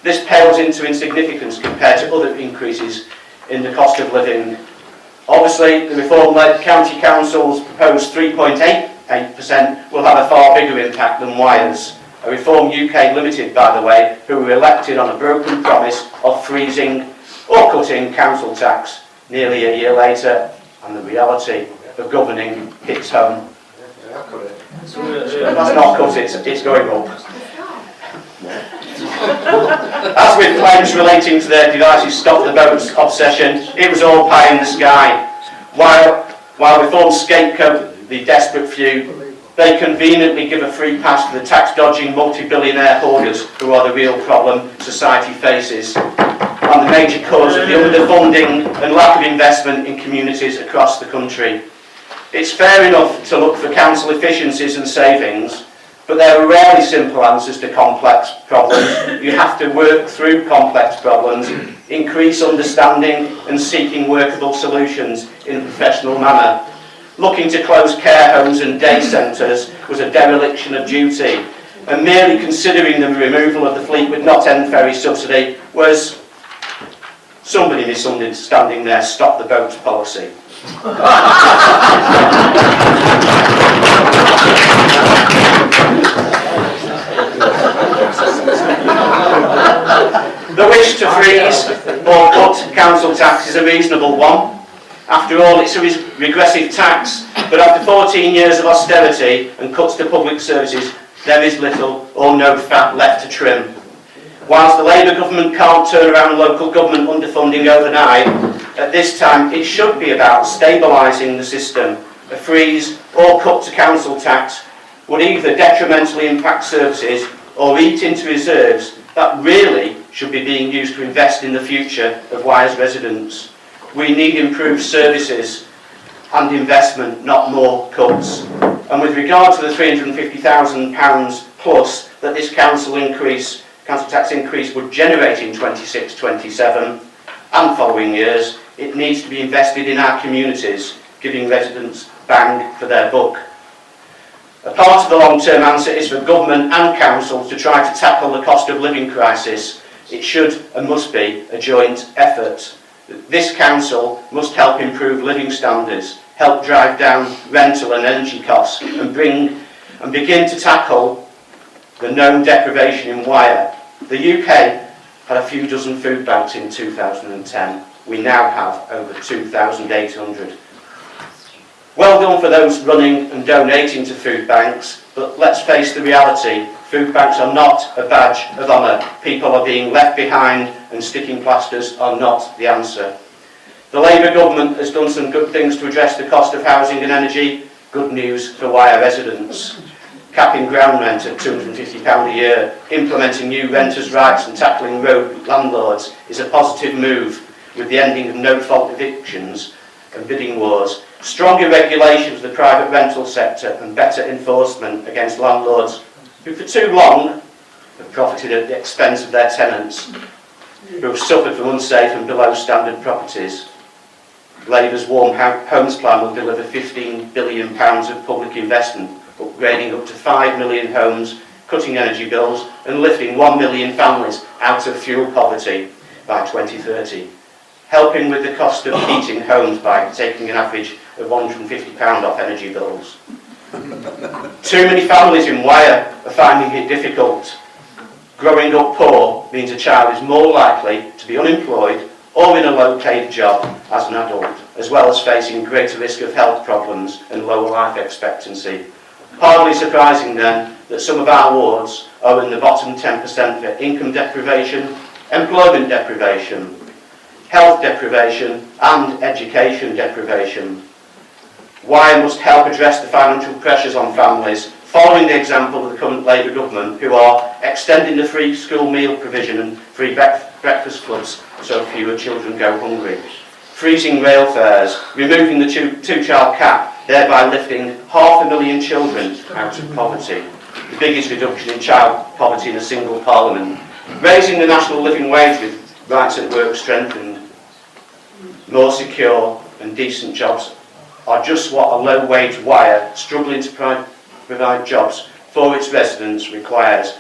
This pales into insignificance compared to other increases in the cost of living. Obviously, the reform-led county council's proposed 3.88% will have a far bigger impact than Wyre's. A Reform UK Limited, by the way, who were elected on a broken promise of freezing or cutting council tax nearly a year later, and the reality of governing hits home. That's not cut, it's going up. As with claims relating to their divisive stop the boats obsession, it was all pie in the sky. While we thought scapegoat the desperate few, they conveniently give a free pass to the tax-dodging multi-billionaire hoarders who are the real problem society faces, and the major cause of the underfunding and lack of investment in communities across the country. It's fair enough to look for council efficiencies and savings, but there are rarely simple answers to complex problems. You have to work through complex problems, increase understanding and seeking workable solutions in a professional manner. Looking to close care homes and day centres was a dereliction of duty, and merely considering the removal of the Fleetwood Not End ferry subsidy was somebody misunderstanding their stop the boats policy. The wish to freeze or cut council tax is a reasonable one. After all, it's a regressive tax, but after 14 years of austerity and cuts to public services, there is little or no fat left to trim. Whilst the Labour government can't turn around local government underfunding overnight, at this time it should be about stabilising the system. A freeze or cut to council tax would either detrimentally impact services or eat into reserves that really should be being used to invest in the future of Wyre's residents. We need improved services and investment, not more cuts. And with regard to the £350,000 plus that this council tax increase would generate in 26-27 and following years, it needs to be invested in our communities, giving residents bang for their buck. A part of the long-term answer is for government and councils to try to tackle the cost of living crisis. It should and must be a joint effort. This council must help improve living standards, help drive down rental and energy costs, and begin to tackle the known deprivation in Wyre. The UK had a few dozen food banks in 2010. We now have over 2,800. Well done for those running and donating to food banks, but let's face the reality. Food banks are not a badge of honour. People are being left behind, and sticking plasters are not the answer. The Labour government has done some good things to address the cost of housing and energy. Good news for Wyre residents. Capping ground rent at £250 a year, implementing new renters' rights and tackling rogue landlords is a positive move, with the ending of no-fault evictions and bidding wars. Stronger regulation of the private rental sector and better enforcement against landlords who for too long have profited at the expense of their tenants, who have suffered from unsafe and below standard properties. Labour's Warm Homes Plan will deliver £15 billion of public investment, upgrading up to 5 million homes, cutting energy bills and lifting 1 million families out of fuel poverty by 2030. Helping with the cost of heating homes by taking an average of £150 off energy bills. Too many families in Wyre are finding it difficult. Growing up poor means a child is more likely to be unemployed or in a low-paid job as an adult, as well as facing greater risk of health problems and lower life expectancy. Hardly surprising then that some of our wards are in the bottom 10% for income deprivation, employment deprivation, health deprivation and education deprivation. Wyre must help address the financial pressures on families, following the example of the current Labour government, who are extending the free school meal provision and free breakfast clubs so fewer children go hungry, freezing rail fares, removing the two-child cap, thereby lifting 500,000 children out of poverty, the biggest reduction in child poverty in a single parliament, raising the national living wage with rights at work strengthened. More secure and decent jobs are just what a low-wage Wyre struggling to provide jobs for its residents requires.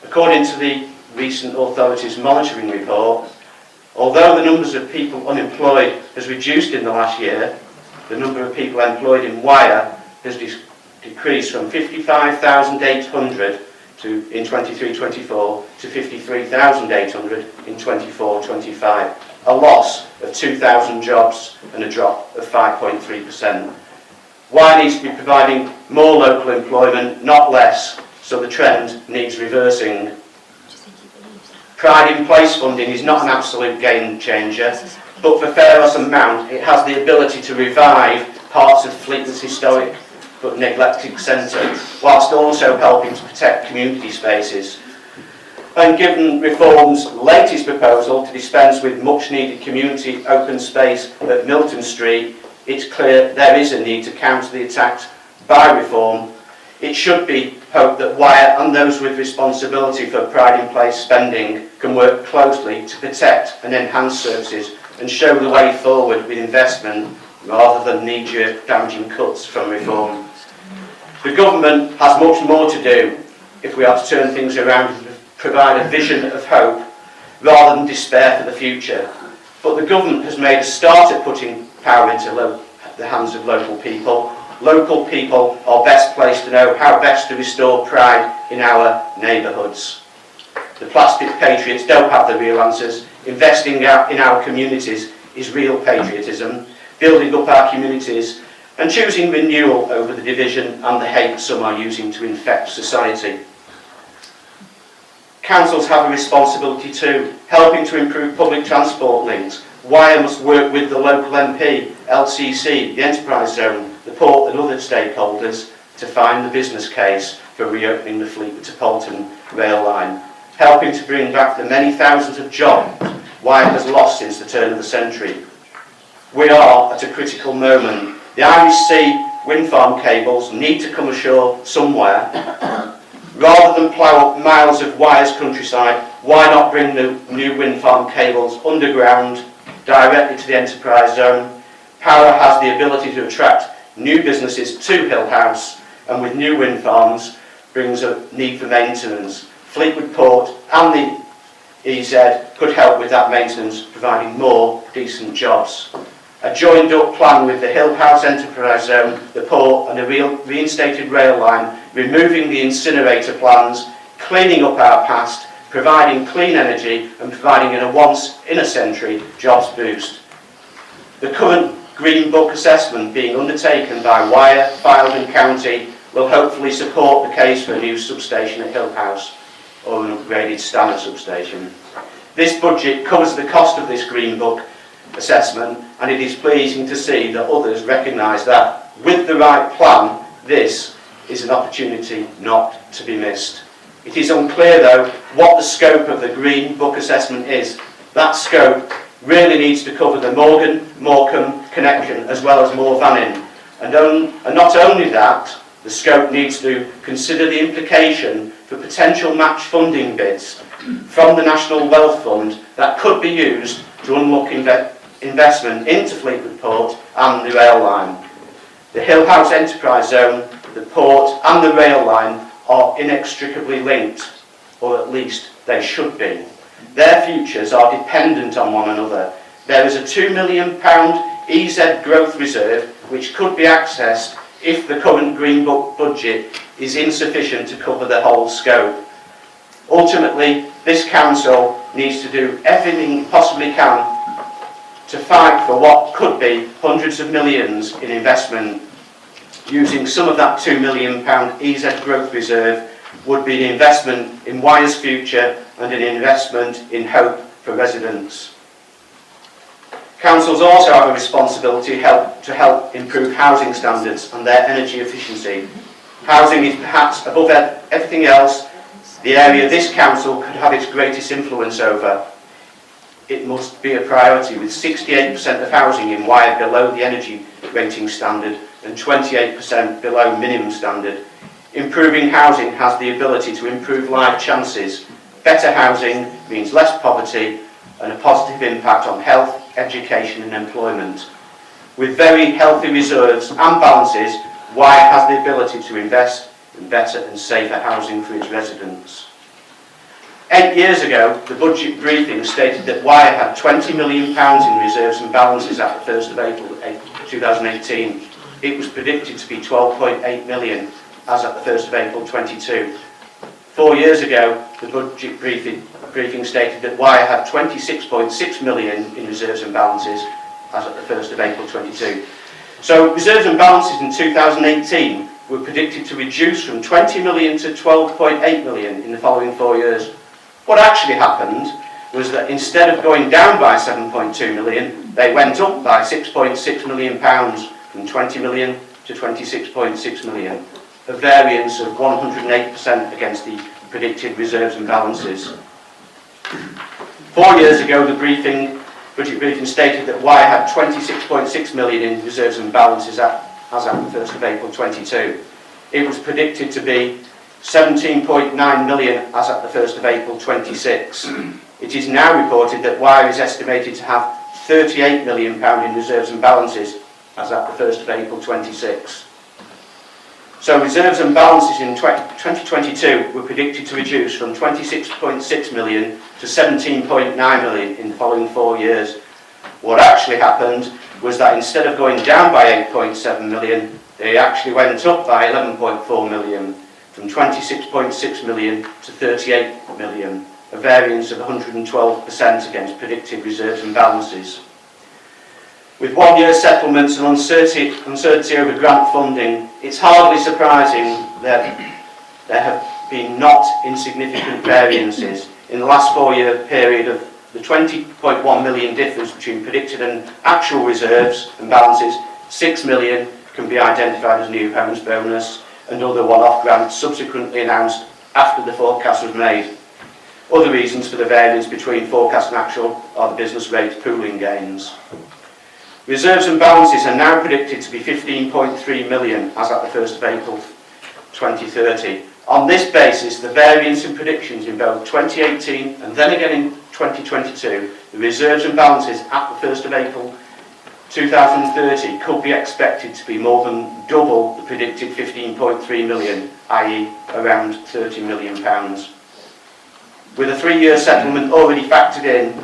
According to the recent authorities monitoring report, although the numbers of people unemployed has reduced in the last year, the number of people employed in Wyre has decreased from 55,800 in 23-24 to 53,800 in 24-25. A loss of 2,000 jobs and a drop of 5.3%. Wyre needs to be providing more local employment, not less, so the trend needs reversing. Pride in Place funding is not an absolute game changer, but for Pharos and Mount it has the ability to revive parts of Fleetwood's historic but neglected centre, whilst also helping to protect community spaces. And given Reform's latest proposal to dispense with much needed community open space at Milton Street, it's clear there is a need to counter the attacks by Reform. It should be hoped that Wyre and those with responsibility for Pride in Place spending can work closely to protect and enhance services and show the way forward with investment rather than knee-jerk damaging cuts from Reform. The government has much more to do if we are to turn things around and provide a vision of hope rather than despair for the future. But the government has made a start at putting power into the hands of local people. Local people are best placed to know how best to restore pride in our neighbourhoods. The plastic patriots don't have the real answers. Investing in our communities is real patriotism, building up our communities and choosing renewal over the division and the hate some are using to infect society. Councils have a responsibility too, helping to improve public transport links. Wyre must work with the local MP, LCC, the Enterprise Zone, the port and other stakeholders to find the business case for reopening the Fleetwood to Poulton rail line, helping to bring back the many thousands of jobs Wyre has lost since the turn of the century. We are at a critical moment. The Irish Sea wind farm cables need to come ashore somewhere. Rather than plough up miles of Wyre's countryside, why not bring the new wind farm cables underground directly to the Enterprise Zone? Power has the ability to attract new businesses to Hill House, and with new wind farms brings a need for maintenance. Fleetwood Port and the EZ could help with that maintenance, providing more decent jobs. A joined up plan with the Hill House Enterprise Zone, the port and a reinstated rail line, removing the incinerator plans, cleaning up our past, providing clean energy and providing a once-in-a-century jobs boost. The current Green Book assessment being undertaken by Wyre, Fylde and County will hopefully support the case for a new substation at Hill House or an upgraded standard substation. This budget covers the cost of this Green Book assessment, and it is pleasing to see that others recognise that with the right plan this is an opportunity not to be missed. It is unclear though what the scope of the Green Book assessment is. That scope really needs to cover the Morgan-Morecambe connection as well as Moor Vannin, and not only that, the scope needs to consider the implication for potential match funding bids from the National Wealth Fund that could be used to unlock investment into Fleetwood Port and the rail line. The Hill House Enterprise Zone, the port and the rail line are inextricably linked, or at least they should be. Their futures are dependent on one another. There is a £2 million EZ growth reserve which could be accessed if the current Green Book budget is insufficient to cover the whole scope. Ultimately, this council needs to do everything it possibly can to fight for what could be hundreds of millions in investment. Using some of that £2 million EZ growth reserve would be an investment in Wyre's future and an investment in hope for residents. Councils also have a responsibility to help improve housing standards and their energy efficiency. Housing is perhaps above everything else the area this council could have its greatest influence over. It must be a priority, with 68% of housing in Wyre below the energy rating standard and 28% below minimum standard. Improving housing has the ability to improve life chances. Better housing means less poverty and a positive impact on health, education and employment. With very healthy reserves and balances, Wyre has the ability to invest in better and safer housing for its residents. 8 years ago, the budget briefing stated that Wyre had £20 million in reserves and balances at the 1st of April 2018. It was predicted to be 12.8 million as at the 1st of April 22. 4 years ago, the budget briefing stated that Wyre had 26.6 million in reserves and balances as at the 1st of April 22. So reserves and balances in 2018 were predicted to reduce from 20 million to 12.8 million in the following 4 years. What actually happened was that instead of going down by 7.2 million, they went up by 6.6 million pounds, from 20 million to 26.6 million, a variance of 108% against the predicted reserves and balances. 4 years ago, the budget briefing stated that Wyre had 26.6 million in reserves and balances as at the 1st of April 22. It was predicted to be 17.9 million as at the 1st of April 26. It is now reported that Wyre is estimated to have £38 million in reserves and balances as at the 1st of April 26. So reserves and balances in 2022 were predicted to reduce from 26.6 million to 17.9 million in the following 4 years. What actually happened was that instead of going down by 8.7 million, they actually went up by 11.4 million, from 26.6 million to 38 million, a variance of 112% against predicted reserves and balances. With 1 year settlements and uncertainty over grant funding, it's hardly surprising that there have been not insignificant variances in the last 4 year period of the 20.1 million difference between predicted and actual reserves and balances. 6 million can be identified as new homes bonus and other one-off grants subsequently announced after the forecast was made. Other reasons for the variance between forecast and actual are the business rate pooling gains. Reserves and balances are now predicted to be 15.3 million as at the 1st of April 2030. On this basis, the variance in predictions in both 2018 and then again in 2022, the reserves and balances at the 1st of April 2030 could be expected to be more than double the predicted 15.3 million, i.e. around £30 million. With a 3 year settlement already factored in,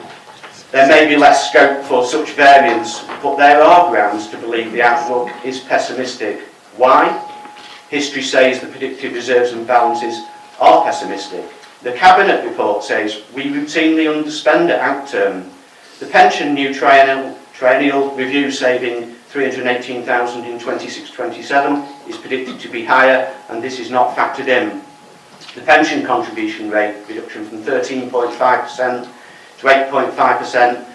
there may be less scope for such variance, but there are grounds to believe the outlook is pessimistic. Why? History says the predicted reserves and balances are pessimistic. The Cabinet report says we routinely underspend at outturn. The pension new triennial review saving 318,000 in 26-27 is predicted to be higher, and this is not factored in. The pension contribution rate reduction from 13.5% to 8.5%,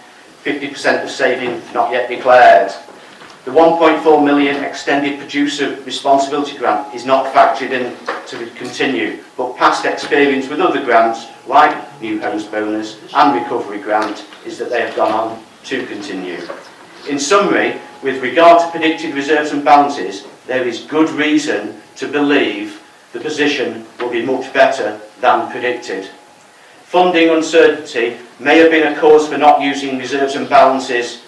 50% of saving not yet declared. The 1.4 million extended producer responsibility grant is not factored in to continue, but past experience with other grants like New Homes Bonus and Recovery Grant is that they have gone on to continue. In summary, with regard to predicted reserves and balances, there is good reason to believe the position will be much better than predicted. Funding uncertainty may have been a cause for not using reserves and balances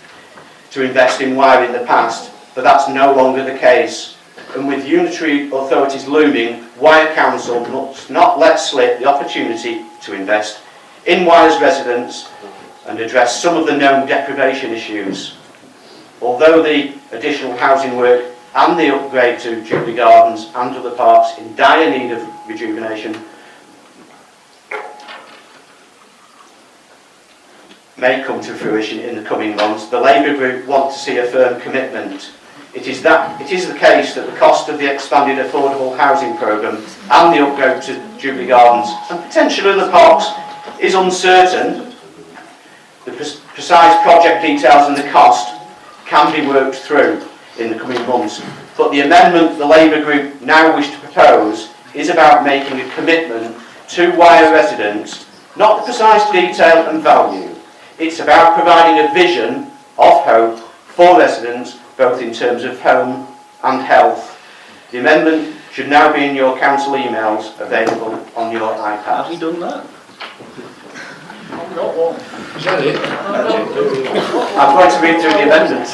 to invest in Wyre in the past, but that's no longer the case. And with unitary authorities looming, Wyre Council must not let slip the opportunity to invest in Wyre's residents and address some of the known deprivation issues. Although the additional housing work and the upgrade to Jubilee Gardens and other parks in dire need of rejuvenation may come to fruition in the coming months, the Labour Group want to see a firm commitment. It is the case that the cost of the expanded affordable housing programme and the upgrade to Jubilee Gardens and potentially other parks is uncertain. The precise project details and the cost can be worked through in the coming months, but the amendment the Labour Group now wish to propose is about making a commitment to Wyre residents, not the precise detail and value. It's about providing a vision of hope for residents, both in terms of home and health. The amendment should now be in your council emails available on your iPad. Have we done that? I've got one. Is that it? I'm going to read through the amendment.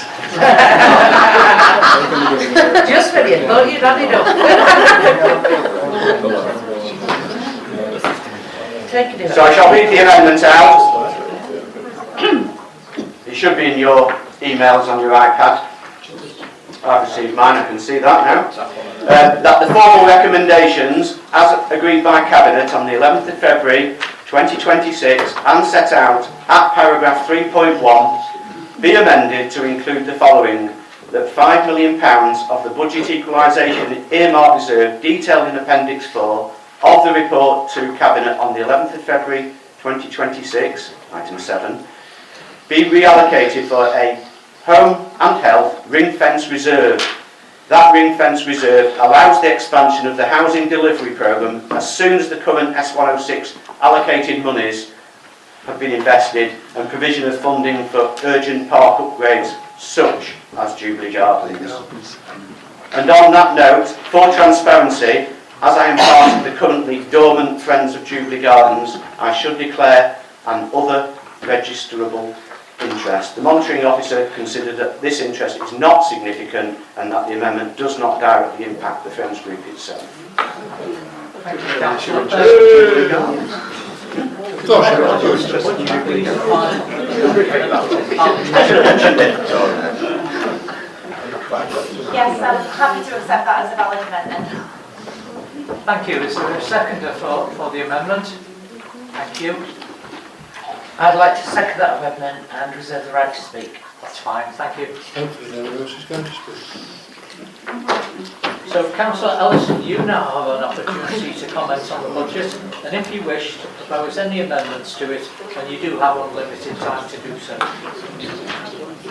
Just when you thought you'd had enough. Take it So I shall read the amendment out. It should be in your emails on your iPad. I've received mine, I can see that now. That the formal recommendations, as agreed by Cabinet on the 11th of February 2026 and set out at paragraph 3.1, be amended to include the following. that £5 million of the budget equalisation earmark reserve detailed in Appendix 4 of the report to Cabinet on the 11th of February 2026, item 7, be reallocated for a home and health ring-fence reserve. That ring-fence reserve allows the expansion of the housing delivery programme as soon as the current S106 allocated monies have been invested and provision of funding for urgent park upgrades such as Jubilee Gardens. And on that note, for transparency, as I am part of the currently dormant Friends of Jubilee Gardens, I should declare an other registerable interest. The monitoring officer considered that this interest is not significant and that the amendment does not directly impact the Friends group itself. Thank you, Councillor. Yes, I'm happy to accept that as a valid amendment. Thank you. Is there a seconder for the amendment? Thank you. I'd like to second that amendment and reserve the right to speak. That's fine, thank you. Hopefully no one else is going to speak. So, Councillor Ellison, you now have an opportunity to comment on the budget, and if you wish to propose any amendments to it, then you do have unlimited time to do so.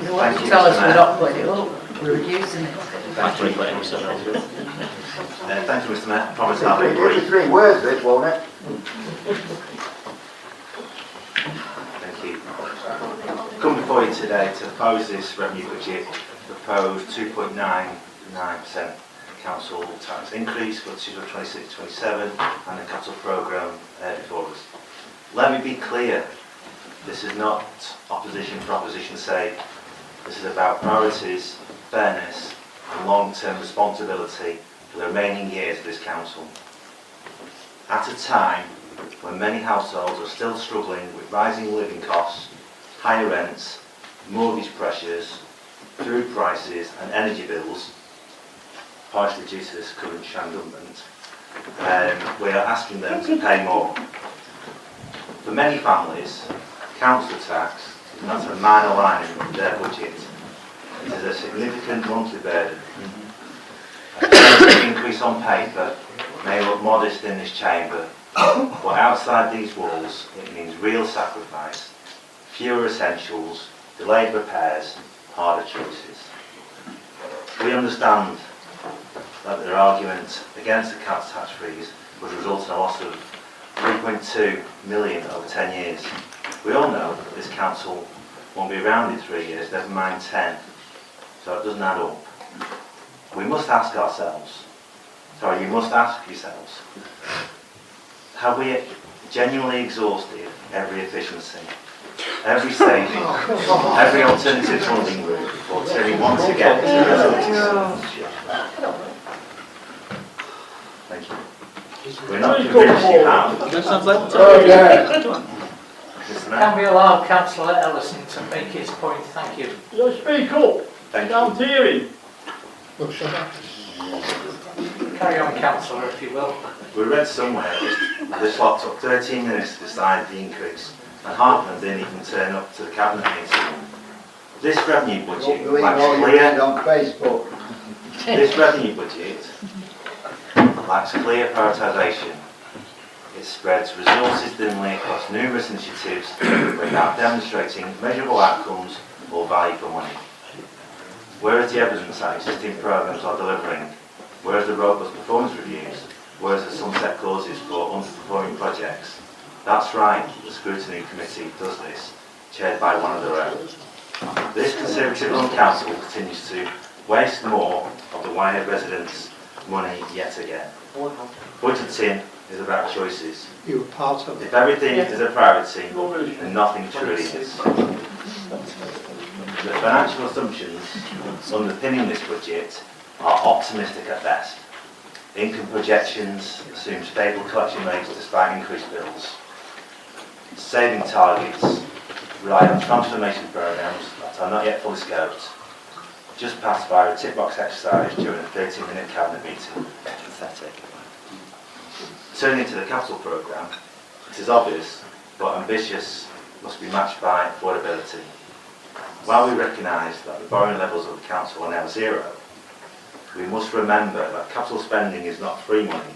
You want to tell us we're not putting it up, we're reducing it. Thank you, Mr. Mayor. Promise I'll be brief. 3 words this, won't it? Thank you. Come before you today to propose this revenue budget, proposed 2.99% council tax increase for 2026-27 and the capital programme before us. Let me be clear, this is not opposition for opposition's sake. This is about priorities, fairness and long-term responsibility for the remaining years of this council. At a time when many households are still struggling with rising living costs, higher rents, mortgage pressures, food prices and energy bills, partially due to this current sham government, we are asking them to pay more. For many families, council tax is not a minor line in their budget. It is a significant monthly burden. The increase on paper may look modest in this chamber, but outside these walls it means real sacrifice, fewer essentials, delayed repairs, harder choices. We understand that their argument against the council tax freeze would result in a loss of 3.2 million over 10 years. We all know that this council won't be around in 3 years, never mind 10, so it doesn't add up. We must ask ourselves, you must ask yourselves, have we genuinely exhausted every efficiency, every saving, every alternative funding route before turning once again to the realities? Thank you. We're not convinced you have. Can we allow Councillor Ellison to make his point? Thank you. Did I speak up? Thank you. Can't hear him. Well, shut up. Carry on, Councillor, if you will. We read somewhere this lot took 13 minutes to decide the increase, and half of them didn't even turn up to the cabinet meeting. This revenue budget lacks clear on Facebook. This revenue budget lacks clear prioritisation. It spreads resources thinly across numerous initiatives without demonstrating measurable outcomes or value for money. Where is the evidence that existing programmes are delivering? Where is the robust performance reviews? Where is the sunset clauses for underperforming projects? That's right, the scrutiny committee does this, chaired by one of their own. This Conservative-run council continues to waste more of the Wyre residents' money yet again. Budgeting is about choices. You were part of it. If everything is a priority, then nothing truly is. The financial assumptions underpinning this budget are optimistic at best. Income projections assume stable collection rates despite increased bills. Saving targets rely on transformation programmes that are not yet fully scoped, just passed by a tick box exercise during a 13-minute cabinet meeting. Pathetic. Turning to the capital programme, it is obvious, but ambitious must be matched by affordability. While we recognise that the borrowing levels of the council are now zero, we must remember that capital spending is not free money.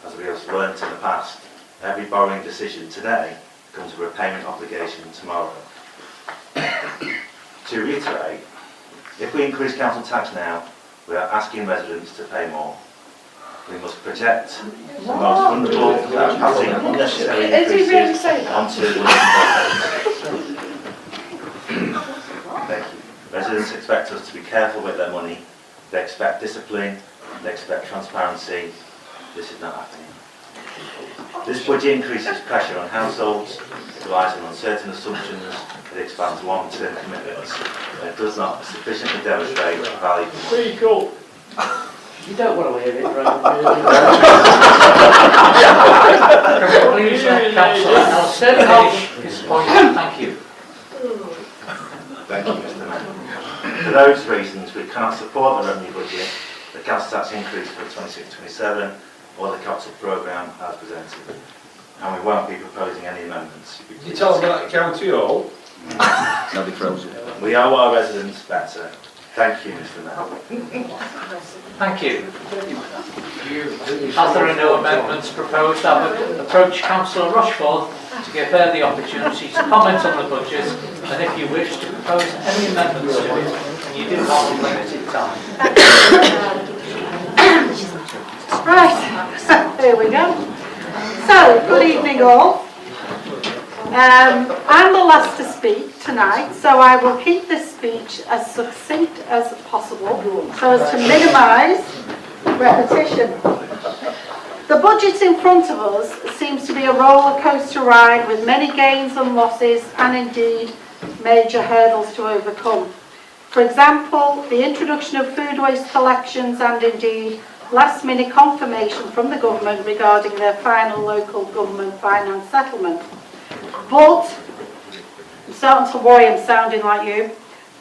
As we have learnt in the past, every borrowing decision today becomes a repayment obligation tomorrow. To reiterate, if we increase council tax now, we are asking residents to pay more. We must protect the most vulnerable without passing unnecessary increases onto the working. Thank you. Residents expect us to be careful with their money. They expect discipline. They expect transparency. This is not happening. This budget increases pressure on households, relies on uncertain assumptions, it expands long-term commitments, and it does not sufficiently demonstrate the value. Pretty cool. You don't want to hear it, right? Please let Councillor Nelson finish his point. Thank you. Thank you, Mr. Mayor. For those reasons, we cannot support the revenue budget, the council tax increase for 26-27, or the capital programme as presented. And we won't be proposing any amendments. You tell them that at County Hall? They'll be frozen. We owe our residents better. Thank you, Mr. Mayor. Thank you. As there are no amendments proposed, I would approach Councillor Rushforth to give her the opportunity to comment on the budget, and if you wish to propose any amendments to it, and you do have a limited time. Right, here we go. So, good evening all. I'm the last to speak tonight, so I will keep this speech as succinct as possible so as to minimise repetition. The budget in front of us seems to be a roller coaster ride with many gains and losses and indeed major hurdles to overcome. For example, the introduction of food waste collections and indeed last-minute confirmation from the government regarding their final local government finance settlement. But, I'm starting to worry I'm sounding like you,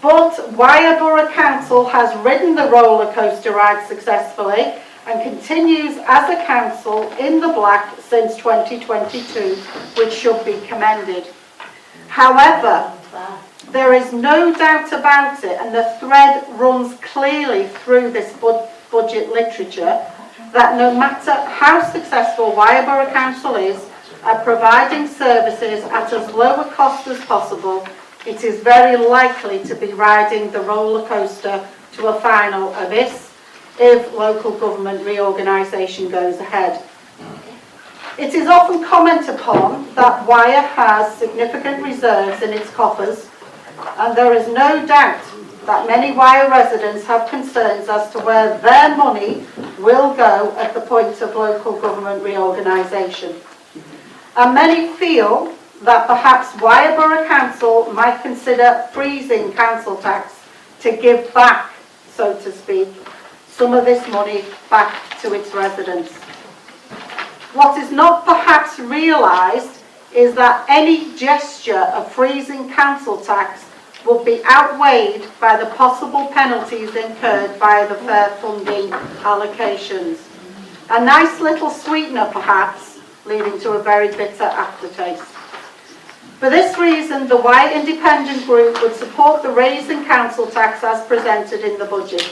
but Wyre Borough Council has ridden the roller coaster ride successfully and continues as a council in the black since 2022, which should be commended. However, there is no doubt about it, and the thread runs clearly through this budget literature, that no matter how successful Wyre Borough Council is at providing services at as low a cost as possible, it is very likely to be riding the roller coaster to a final abyss if local government reorganisation goes ahead. It is often commented upon that Wyre has significant reserves in its coffers, and there is no doubt that many Wyre residents have concerns as to where their money will go at the point of local government reorganisation. And many feel that perhaps Wyre Borough Council might consider freezing council tax to give back, so to speak, some of this money back to its residents. What is not perhaps realised is that any gesture of freezing council tax would be outweighed by the possible penalties incurred by the fair funding allocations. A nice little sweetener perhaps, leading to a very bitter aftertaste. For this reason, the Wyre Independent Group would support the raising council tax as presented in the budget.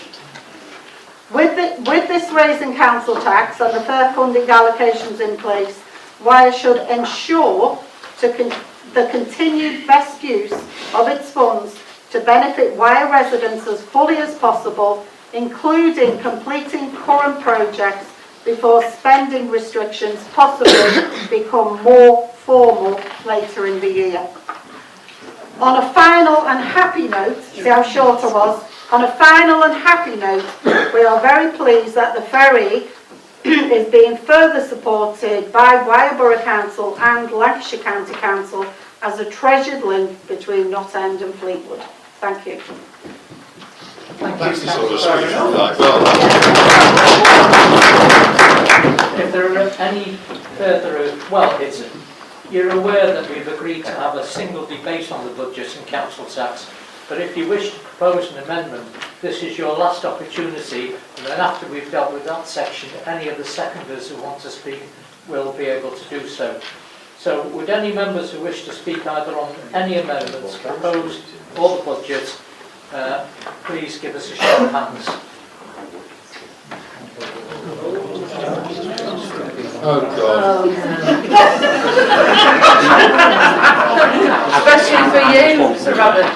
With this raising council tax and the fair funding allocations in place, Wyre should ensure the continued best use of its funds to benefit Wyre residents as fully as possible, including completing current projects before spending restrictions possibly become more formal later in the year. On a final and happy note, see how short I was, on a final and happy note, we are very pleased that the ferry is being further supported by Wyre Borough Council and Lancashire County Council as a treasured link between Knott End and Fleetwood. Thank you. Thank you. If there are any further, you're aware that we've agreed to have a single debate on the budget and council tax, but if you wish to propose an amendment, this is your last opportunity, and then after we've dealt with that section, any of the seconders who want to speak will be able to do so. So would any members who wish to speak either on any amendments proposed or the budget, please give us a show of hands. Oh God. Especially for you, Sir Robert.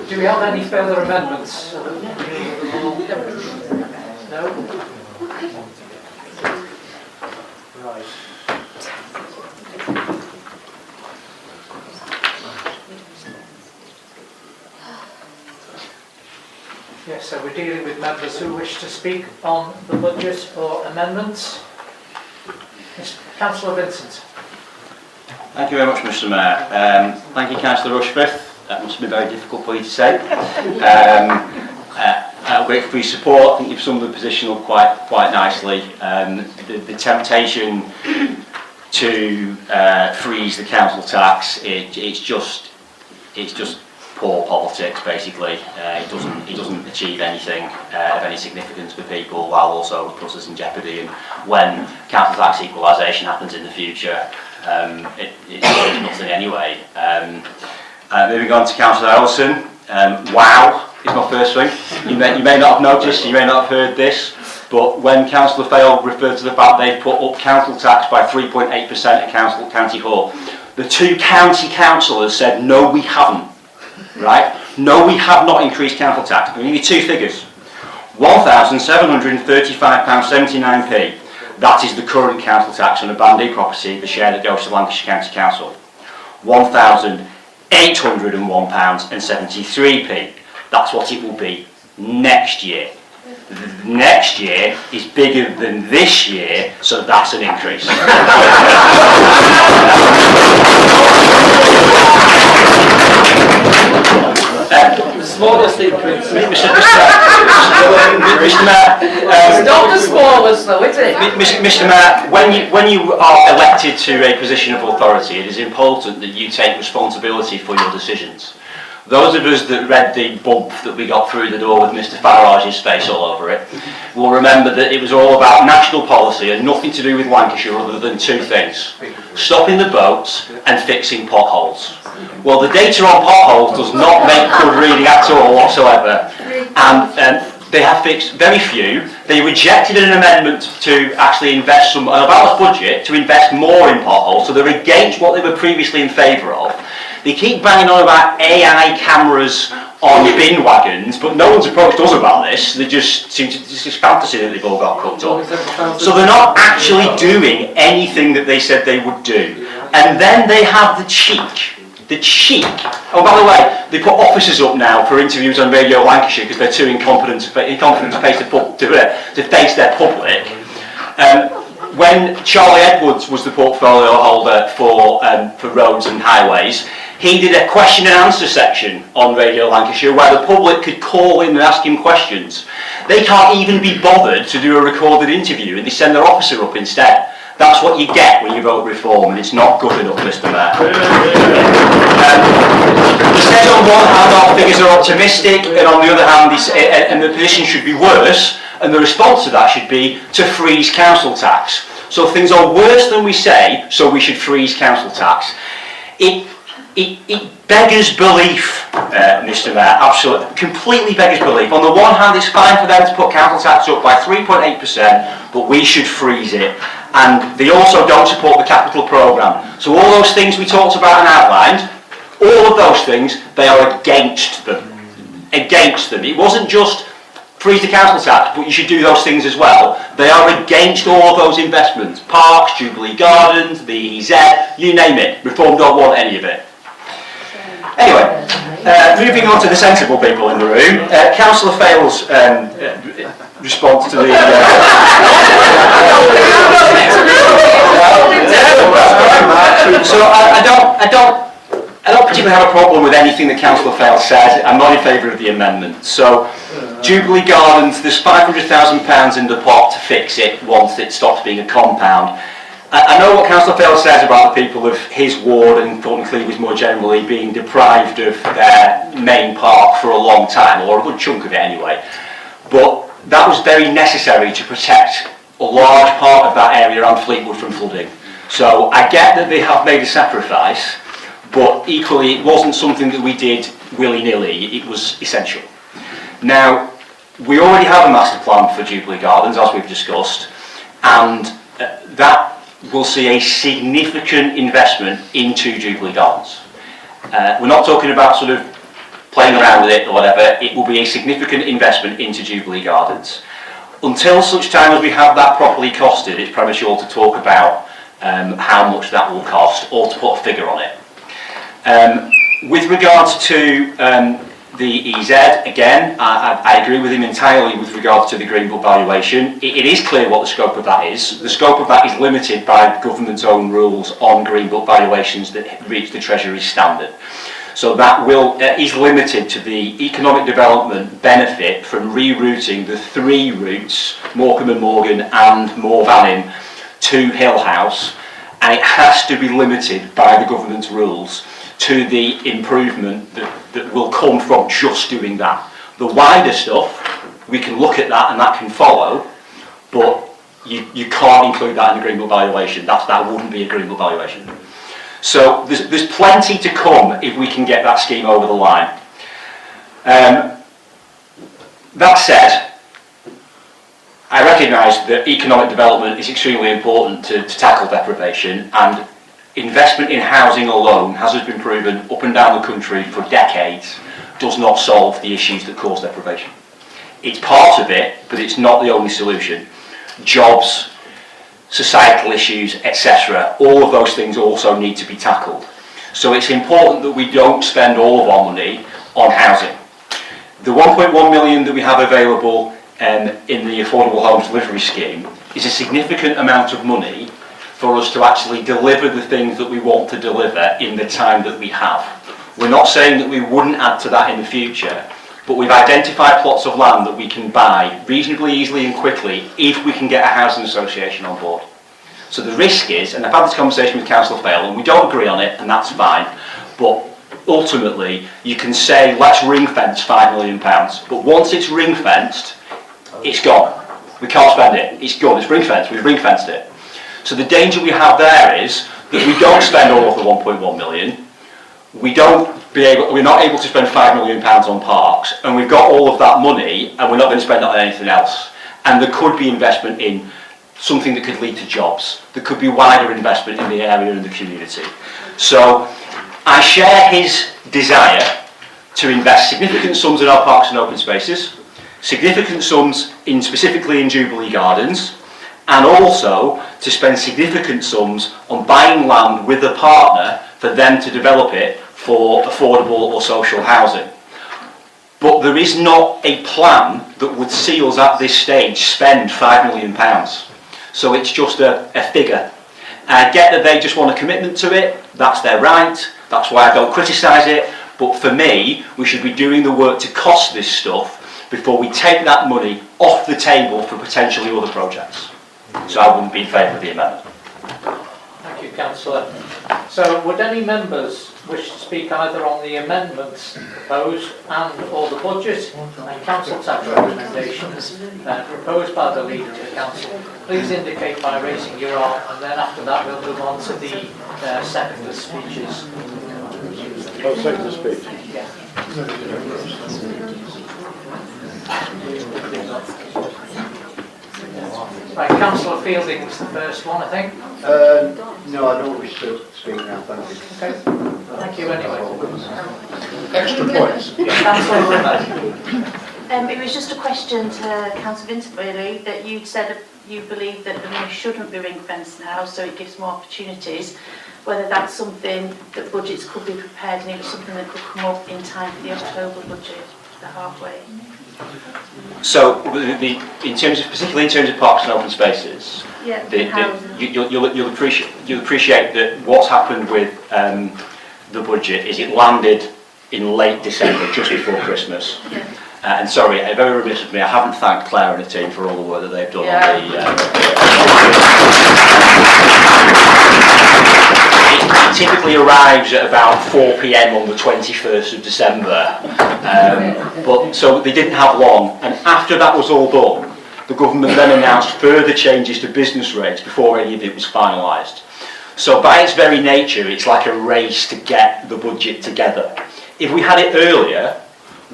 Do we have any further amendments? No? Right. Yes, so we're dealing with members who wish to speak on the budget or amendments. Councillor Vincent. Thank you very much, Mr. Mayor. Thank you, Councillor Rushforth. That must be very difficult for you to say. I'm grateful for your support. I think you've summed the position up quite nicely. The temptation to freeze the council tax, it's just poor politics, basically. It doesn't achieve anything of any significance for people, while also puts us in jeopardy. And when council tax equalisation happens in the future, it does nothing anyway. Moving on to Councillor Ellison. Wow is my first thing. You may not have noticed, you may not have heard this, but when Councillor Fayol referred to the fact they've put up council tax by 3.8% at County Hall, the two county councillors said, no, we haven't. Right? No, we have not increased council tax. I'll give you two figures. £1,735.79p. That is the current council tax on a Band A property, the share that goes to Lancashire County Council. £1,801.73p. That's what it will be next year. Next year is bigger than this year, so that's an increase. Smallest increase. Mr. Mayor, it's not the smallest though, is it? Mr. Mayor, when you are elected to a position of authority, it is important that you take responsibility for your decisions. Those of us that read the bump that we got through the door with Mr. Farage's face all over it will remember that it was all about national policy and nothing to do with Lancashire other than two things: stopping the boats and fixing potholes. Well, the data on potholes does not make good reading at all whatsoever, and they have fixed very few. They rejected an amendment to actually invest a balanced budget to invest more in potholes, so they're against what they were previously in favour of. They keep banging on about AI cameras on bin wagons, but no one's approached us about this. They just seem to, it's just fantasy that they've all got cooked up. So they're not actually doing anything that they said they would do. And then they have the cheek. Oh, by the way, they put officers up now for interviews on Radio Lancashire because they're too incompetent to face their public. When Charlie Edwards was the portfolio holder for roads and highways, he did a question and answer section on Radio Lancashire where the public could call in and ask him questions. They can't even be bothered to do a recorded interview and they send their officer up instead. That's what you get when you vote reform, and it's not good enough, Mr. Mayor. He says on one hand our figures are optimistic, and on the other hand and the position should be worse, and the response to that should be to freeze council tax. So things are worse than we say, so we should freeze council tax. It beggars belief, Mr. Mayor, absolutely, completely beggars belief. On the one hand, it's fine for them to put council tax up by 3.8%, but we should freeze it. And they also don't support the capital programme. So all those things we talked about and outlined, all of those things, they are against them. Against them. It wasn't just freeze the council tax, but you should do those things as well. They are against all of those investments. Parks, Jubilee Gardens, the EZ, you name it. Reform don't want any of it. Anyway, moving on to the sensible people in the room, Councillor Fayol's response to the... So I don't particularly have a problem with anything that Councillor Fayol said. I'm not in favour of the amendment. So, Jubilee Gardens, there's £500,000 in the pot to fix it once it stops being a compound. I know what Councillor Fayol says about the people of his ward and Poulton-le-Fylde more generally being deprived of their main park for a long time, or a good chunk of it anyway. But that was very necessary to protect a large part of that area around Fleetwood from flooding. So I get that they have made a sacrifice, but equally it wasn't something that we did willy-nilly, it was essential. Now, we already have a master plan for Jubilee Gardens, as we've discussed, and that will see a significant investment into Jubilee Gardens. We're not talking about sort of playing around with it or whatever, it will be a significant investment into Jubilee Gardens. Until such time as we have that properly costed, it's premature to talk about how much that will cost or to put a figure on it. With regards to the EZ, again, I agree with him entirely with regards to the Green Book valuation. It is clear what the scope of that is. The scope of that is limited by government's own rules on Green Book valuations that reach the Treasury standard. So that is limited to the economic development benefit from rerouting the 3 routes, Morecambe and Morgan and Moor Vannin, to Hill House, and it has to be limited by the government's rules to the improvement that will come from just doing that. The wider stuff, we can look at that and that can follow, but you can't include that in the Green Book valuation. That wouldn't be a Green Book valuation. So there's plenty to come if we can get that scheme over the line. That said, I recognise that economic development is extremely important to tackle deprivation, and investment in housing alone, as has been proven up and down the country for decades, does not solve the issues that cause deprivation. It's part of it, but it's not the only solution. Jobs, societal issues, etc., all of those things also need to be tackled. So it's important that we don't spend all of our money on housing. The 1.1 million that we have available in the Affordable Homes Delivery Scheme is a significant amount of money for us to actually deliver the things that we want to deliver in the time that we have. We're not saying that we wouldn't add to that in the future, but we've identified plots of land that we can buy reasonably easily and quickly if we can get a housing association on board. So the risk is, and I've had this conversation with Councillor Fale, and we don't agree on it, and that's fine, but ultimately you can say, let's ring fence £5 million, but once it's ring fenced, it's gone. We can't spend it, it's gone, it's ring fenced, we've ring fenced it. So the danger we have there is that we don't spend all of the 1.1 million, we're not able to spend £5 million on parks, and we've got all of that money and we're not going to spend it on anything else. And there could be investment in something that could lead to jobs. There could be wider investment in the area and the community. So I share his desire to invest significant sums in our parks and open spaces, significant sums specifically in Jubilee Gardens, and also to spend significant sums on buying land with a partner for them to develop it for affordable or social housing. But there is not a plan that would see us at this stage spend £5 million. So it's just a figure. I get that they just want a commitment to it, that's their right, that's why I don't criticise it, but for me, we should be doing the work to cost this stuff before we take that money off the table for potentially other projects. So I wouldn't be in favour of the amendment. Thank you, Councillor. So would any members wish to speak either on the amendments proposed and or the budget and council tax recommendations proposed by the Leader of the Council? Please indicate by raising your arm, and then after that we'll move on to the second speeches. Oh, second speech. Yeah. Right, Councillor Fielding was the first one, I think. No, I don't wish to speak now, thank you. Okay. Thank you anyway. Extra points. Councillor Rimmer. It was just a question to Councillor Vincent really, that you'd said you believe that the money shouldn't be ring fenced now, so it gives more opportunities. Whether that's something that budgets could be prepared and it was something that could come up in time for the October budget, the halfway. So, particularly in terms of parks and open spaces, yeah, you'll appreciate that what's happened with the budget is it landed in late December, just before Christmas. Yeah. And sorry, very remiss of me, I haven't thanked Claire and the team for all the work that they've done on the... typically arrives at about 4 p.m. on the 21st of December. But so they didn't have long, and after that was all done, the government then announced further changes to business rates before any of it was finalised. So by its very nature, it's like a race to get the budget together. If we had it earlier,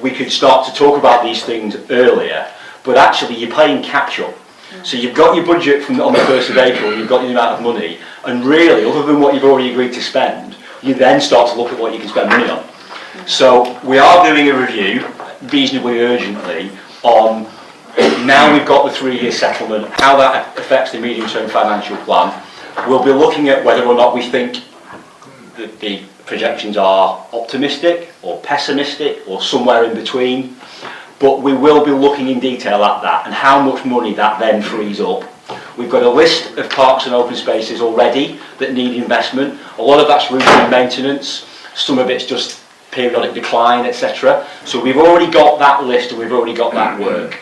we could start to talk about these things earlier, but actually you're playing catch up. So you've got your budget from on the 1st of April, you've got the amount of money, and really, other than what you've already agreed to spend, you then start to look at what you can spend money on. So we are doing a review, reasonably urgently, on now we've got the 3-year settlement, how that affects the medium-term financial plan. We'll be looking at whether or not we think that the projections are optimistic or pessimistic or somewhere in between. But we will be looking in detail at that and how much money that then frees up. We've got a list of parks and open spaces already that need investment. A lot of that's routine maintenance, some of it's just periodic decline, etc. So we've already got that list and we've already got that work.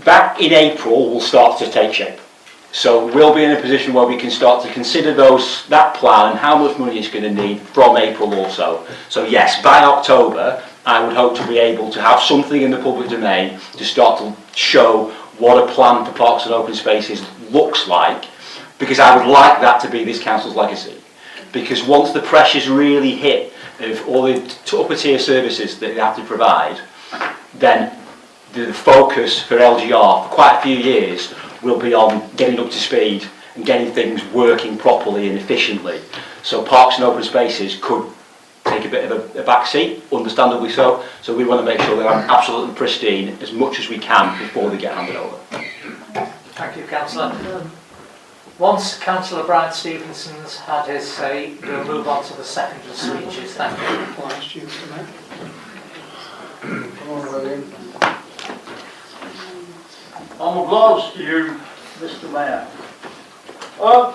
Back in April will start to take shape. So we'll be in a position where we can start to consider that plan and how much money it's going to need from April also. So yes, by October, I would hope to be able to have something in the public domain to start to show what a plan for parks and open spaces looks like, because I would like that to be this council's legacy. Because once the pressures really hit of all the upper tier services that they have to provide, then the focus for LGR for quite a few years will be on getting up to speed and getting things working properly and efficiently. So parks and open spaces could take a bit of a back seat, understandably so. So we want to make sure they're absolutely pristine as much as we can before they get handed over. Thank you, Councillor. Once Councillor Brian Stevenson's had his say, we'll move on to the secondary speeches. Thank you. I'm obliged to you, Mr. Mayor. I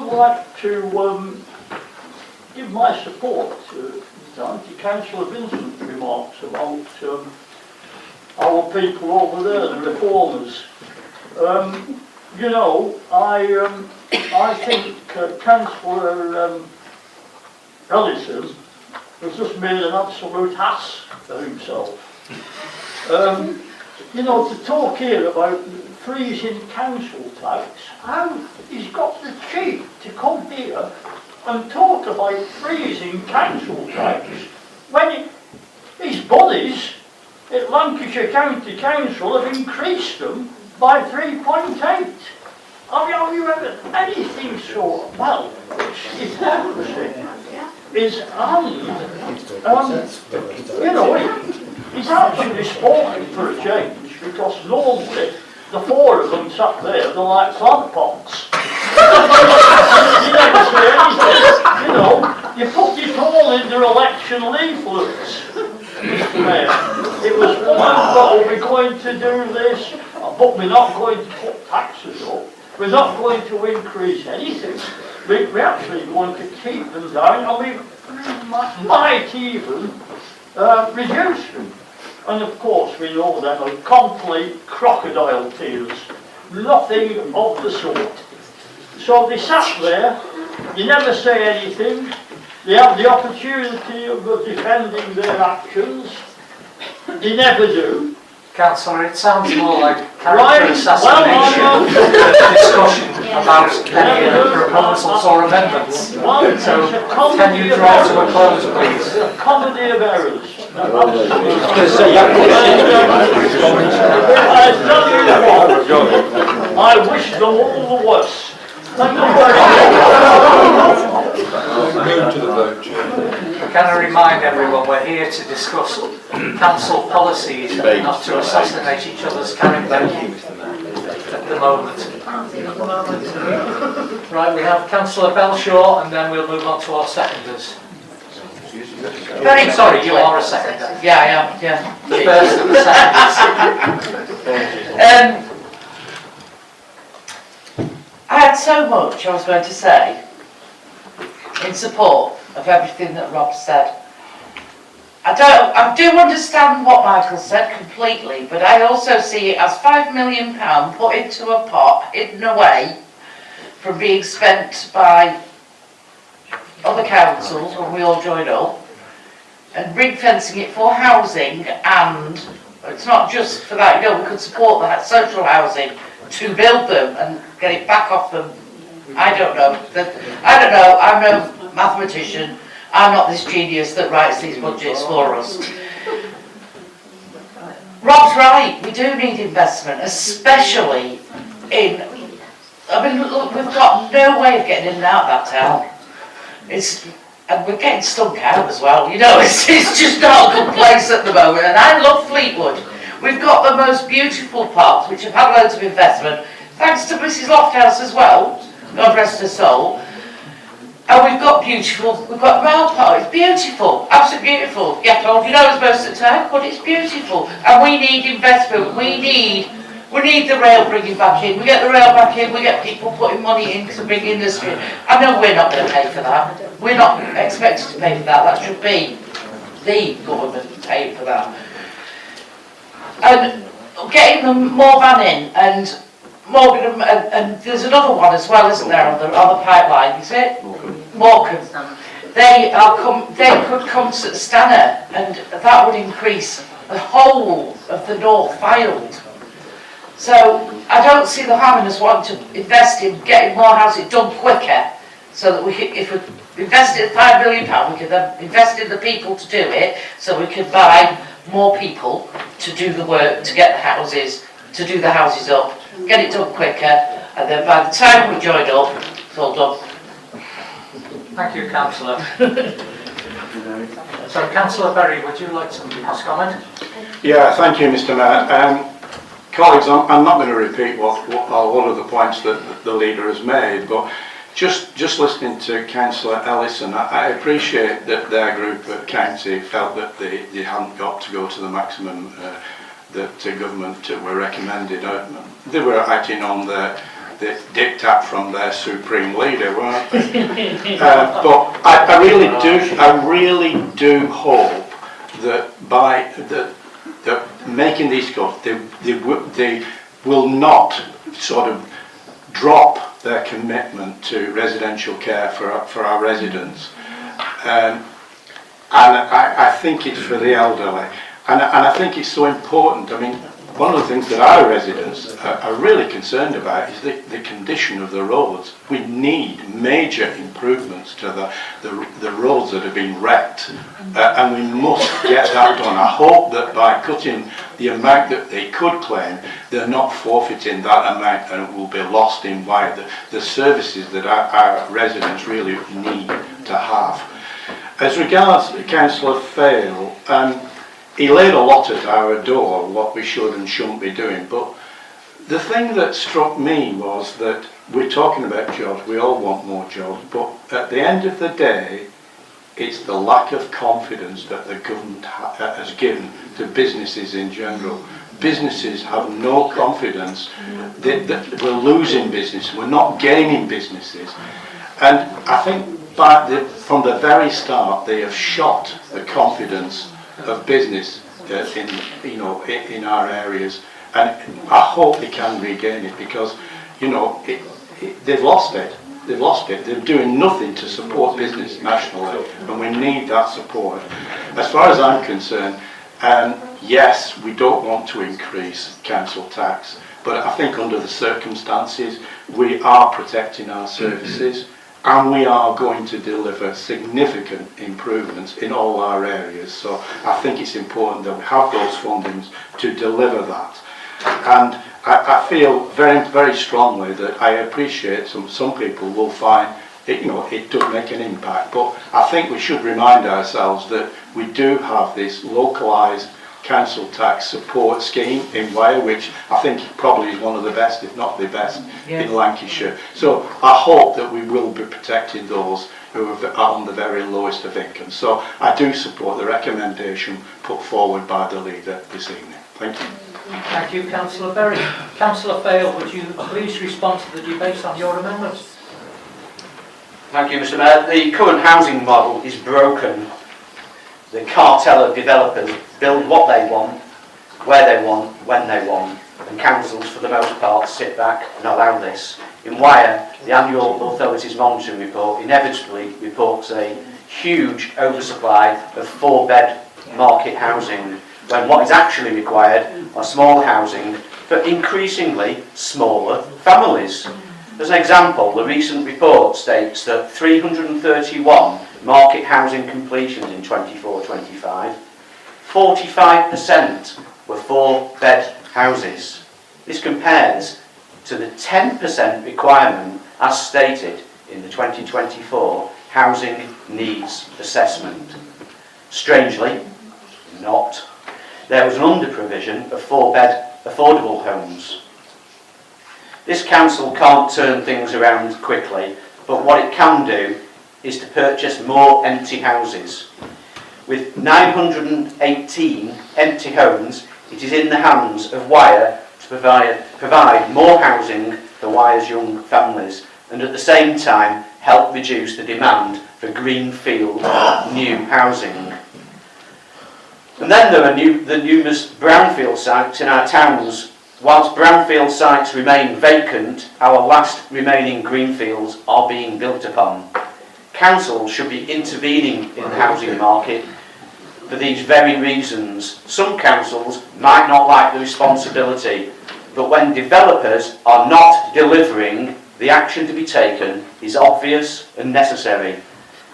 would like to give my support to Councillor Vincent's remarks about our people over there, the reformers. You know, I think Councillor Ellison has just made an absolute ass of himself. You know, to talk here about freezing council tax, how he's got the cheek to come here and talk about freezing council tax when his buddies at Lancashire County Council have increased them by 3.8. Have you ever anything so well? Hypocrisy is you know, he's actually spoken for a change, because normally the four of them sat there, they're like plant pots. You never say anything. You know, you put it all in their election leaflets, Mr. Mayor. It was, oh, we're going to do this, but we're not going to put taxes up. We're not going to increase anything. We're actually going to keep them down, and we might even reduce them. And of course we know them are complete crocodile tears. Nothing of the sort. So they sat there, you never say anything, they have the opportunity of defending their actions, they never do. Councillor, it sounds more like character assassination discussion about any proposals or amendments. So can you draw to a close, please? A comedy of errors. I tell you what, I wish them all the worst. Thank you very much. Move to the vote, Chair. Can I remind everyone we're here to discuss council policies and not to assassinate each other's character at the moment. Right, we have Councillor Belshaw and then we'll move on to our seconders. Sorry, you are a seconder. Yeah, I am, yeah. The first of the seconders. I had so much I was going to say in support of everything that Rob said. I do understand what Michael said completely, but I also see it as £5 million put into a pot, hidden away, from being spent by other councils when we all join up, and ring fencing it for housing, and it's not just for that, you know, we could support that social housing to build them and get it back off them. I don't know, I'm no mathematician, I'm not this genius that writes these budgets for us. Rob's right, we do need investment, especially in, I mean, look, we've got no way of getting in and out of that town. And we're getting stunk out as well, you know, it's just not a good place at the moment. And I love Fleetwood. We've got the most beautiful parks, which have had loads of investment, thanks to Mrs. Lofthouse as well, God rest her soul. And we've got Rail Park, it's beautiful, absolutely beautiful. Yeah, told you know it's most of the time, but it's beautiful. And we need investment, we need the rail bringing back in. We get the rail back in, we get people putting money in to bring industry. I know we're not going to pay for that. We're not expected to pay for that. That should be the government paying for that. And getting them more van in, and Morgan, and there's another one as well, isn't there, on the pipeline, is it? Morecambe. They could come to Stanner, and that would increase the whole of the North Fylde. So I don't see the harm in us wanting to invest in getting more housing done quicker, so that if we invested £5 million, we could then invest in the people to do it, so we could buy more people to do the work, to get the houses, to do the houses up, get it done quicker, and then by the time we join up, it's all done. Thank you, Councillor. So, Councillor Berry, would you like to comment? Yeah, thank you, Mr. Mayor. Colleagues, I'm not going to repeat what one of the points that the leader has made, but just listening to Councillor Ellison, I appreciate that their group at county felt that they hadn't got to go to the maximum that government were recommended. They were acting on the diktat from their supreme leader, weren't they? But I really do hope that by making these cuts, they will not sort of drop their commitment to residential care for our residents. And I think it's for the elderly. And I think it's so important. I mean, one of the things that our residents are really concerned about is the condition of the roads. We need major improvements to the roads that have been wrecked, and we must get that done. I hope that by cutting the amount that they could claim, they're not forfeiting that amount and it will be lost in Wyre, the services that our residents really need to have. As regards Councillor Fale, he laid a lot at our door, what we should and shouldn't be doing, but the thing that struck me was that we're talking about jobs, we all want more jobs, but at the end of the day, it's the lack of confidence that the government has given to businesses in general. Businesses have no confidence that we're losing business, we're not gaining businesses. And I think from the very start, they have shot the confidence of business in our areas, and I hope they can regain it, because they've lost it. They're doing nothing to support business nationally, and we need that support. As far as I'm concerned, yes, we don't want to increase council tax, but I think under the circumstances we are protecting our services. And we are going to deliver significant improvements in all our areas. So I think it's important that we have those fundings to deliver that. And I feel very, very strongly that I appreciate some people will find it, it does make an impact. But I think we should remind ourselves that we do have this localised council tax support scheme in Wyre, which I think probably is one of the best, if not the best, in Lancashire. So I hope that we will be protecting those who are on the very lowest of income. So I do support the recommendation put forward by the leader this evening. Thank you. Thank you, Councillor Berry. Councillor Fale, would you please respond to the debate on your amendments? Thank you, Mr. Mayor. The current housing model is broken. The cartel of developers build what they want, where they want, when they want, and councils for the most part sit back and allow this. In Wyre, the annual authorities monitoring report inevitably reports a huge oversupply of 4-bed market housing, when what is actually required are small housing for increasingly smaller families. As an example, the recent report states that 331 market housing completions in 24-25, 45% were 4-bed houses. This compares to the 10% requirement as stated in the 2024 Housing Needs Assessment. Strangely, not. There was an under-provision of 4-bed affordable homes. This council can't turn things around quickly, but what it can do is to purchase more empty houses. With 918 empty homes, it is in the hands of Wyre to provide more housing for Wyre's young families, and at the same time help reduce the demand for greenfield new housing. And then there are the numerous brownfield sites in our towns. Whilst brownfield sites remain vacant, our last remaining greenfields are being built upon. Councils should be intervening in the housing market for these very reasons. Some councils might not like the responsibility, but when developers are not delivering, the action to be taken is obvious and necessary.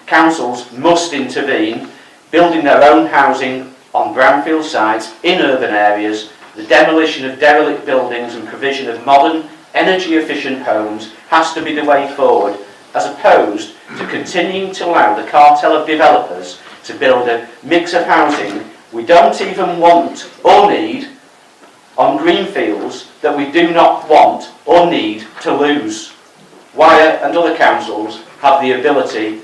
Councils must intervene, building their own housing on brownfield sites in urban areas. The demolition of derelict buildings and provision of modern, energy-efficient homes has to be the way forward, as opposed to continuing to allow the cartel of developers to build a mix of housing we don't even want or need on greenfields that we do not want or need to lose. Wyre and other councils have the ability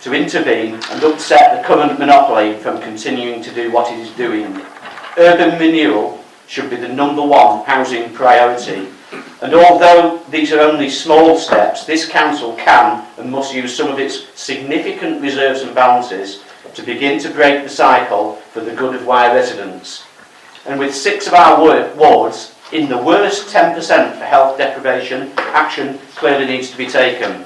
to intervene and upset the current monopoly from continuing to do what it is doing. Urban renewal should be the #1 housing priority. And although these are only small steps, this council can and must use some of its significant reserves and balances to begin to break the cycle for the good of Wyre residents. And with 6 of our wards in the worst 10% for health deprivation, action clearly needs to be taken.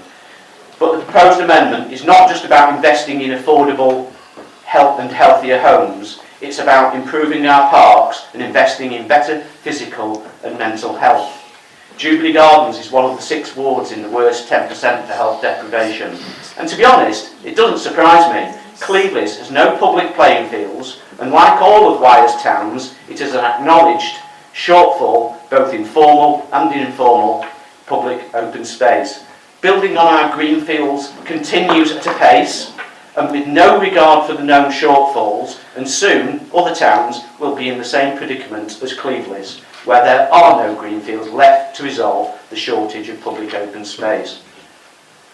But the proposed amendment is not just about investing in affordable health and healthier homes. It's about improving our parks and investing in better physical and mental health. Jubilee Gardens is one of the 6 wards in the worst 10% for health deprivation. And to be honest, it doesn't surprise me. Cleveland has no public playing fields, and like all of Wyre's towns, it is an acknowledged shortfall, both in formal and informal public open space. Building on our greenfields continues at a pace, and with no regard for the known shortfalls, and soon other towns will be in the same predicament as Cleveland, where there are no greenfields left to resolve the shortage of public open space.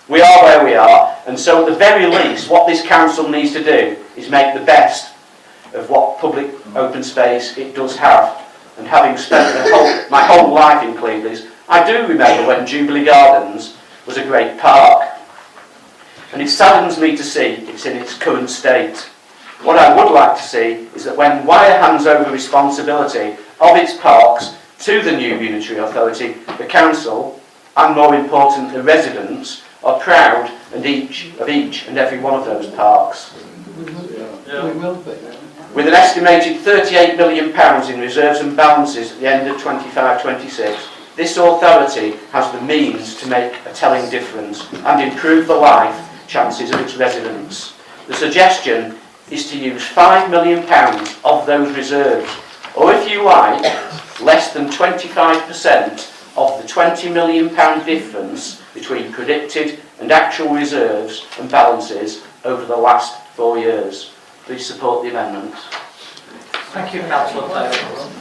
We are where we are, and so at the very least what this council needs to do is make the best of what public open space it does have. And having spent my whole life in Cleveland, I do remember when Jubilee Gardens was a great park. And it saddens me to see it's in its current state. What I would like to see is that when Wyre hands over responsibility of its parks to the new unitary authority, the council, and more important, the residents, are proud of each and every one of those parks. With an estimated £38 million in reserves and balances at the end of 25-26, this authority has the means to make a telling difference and improve the life chances of its residents. The suggestion is to use £5 million of those reserves, or if you like, less than 25% of the £20 million difference between predicted and actual reserves and balances over the last 4 years. Please support the amendment. Thank you, Councillor.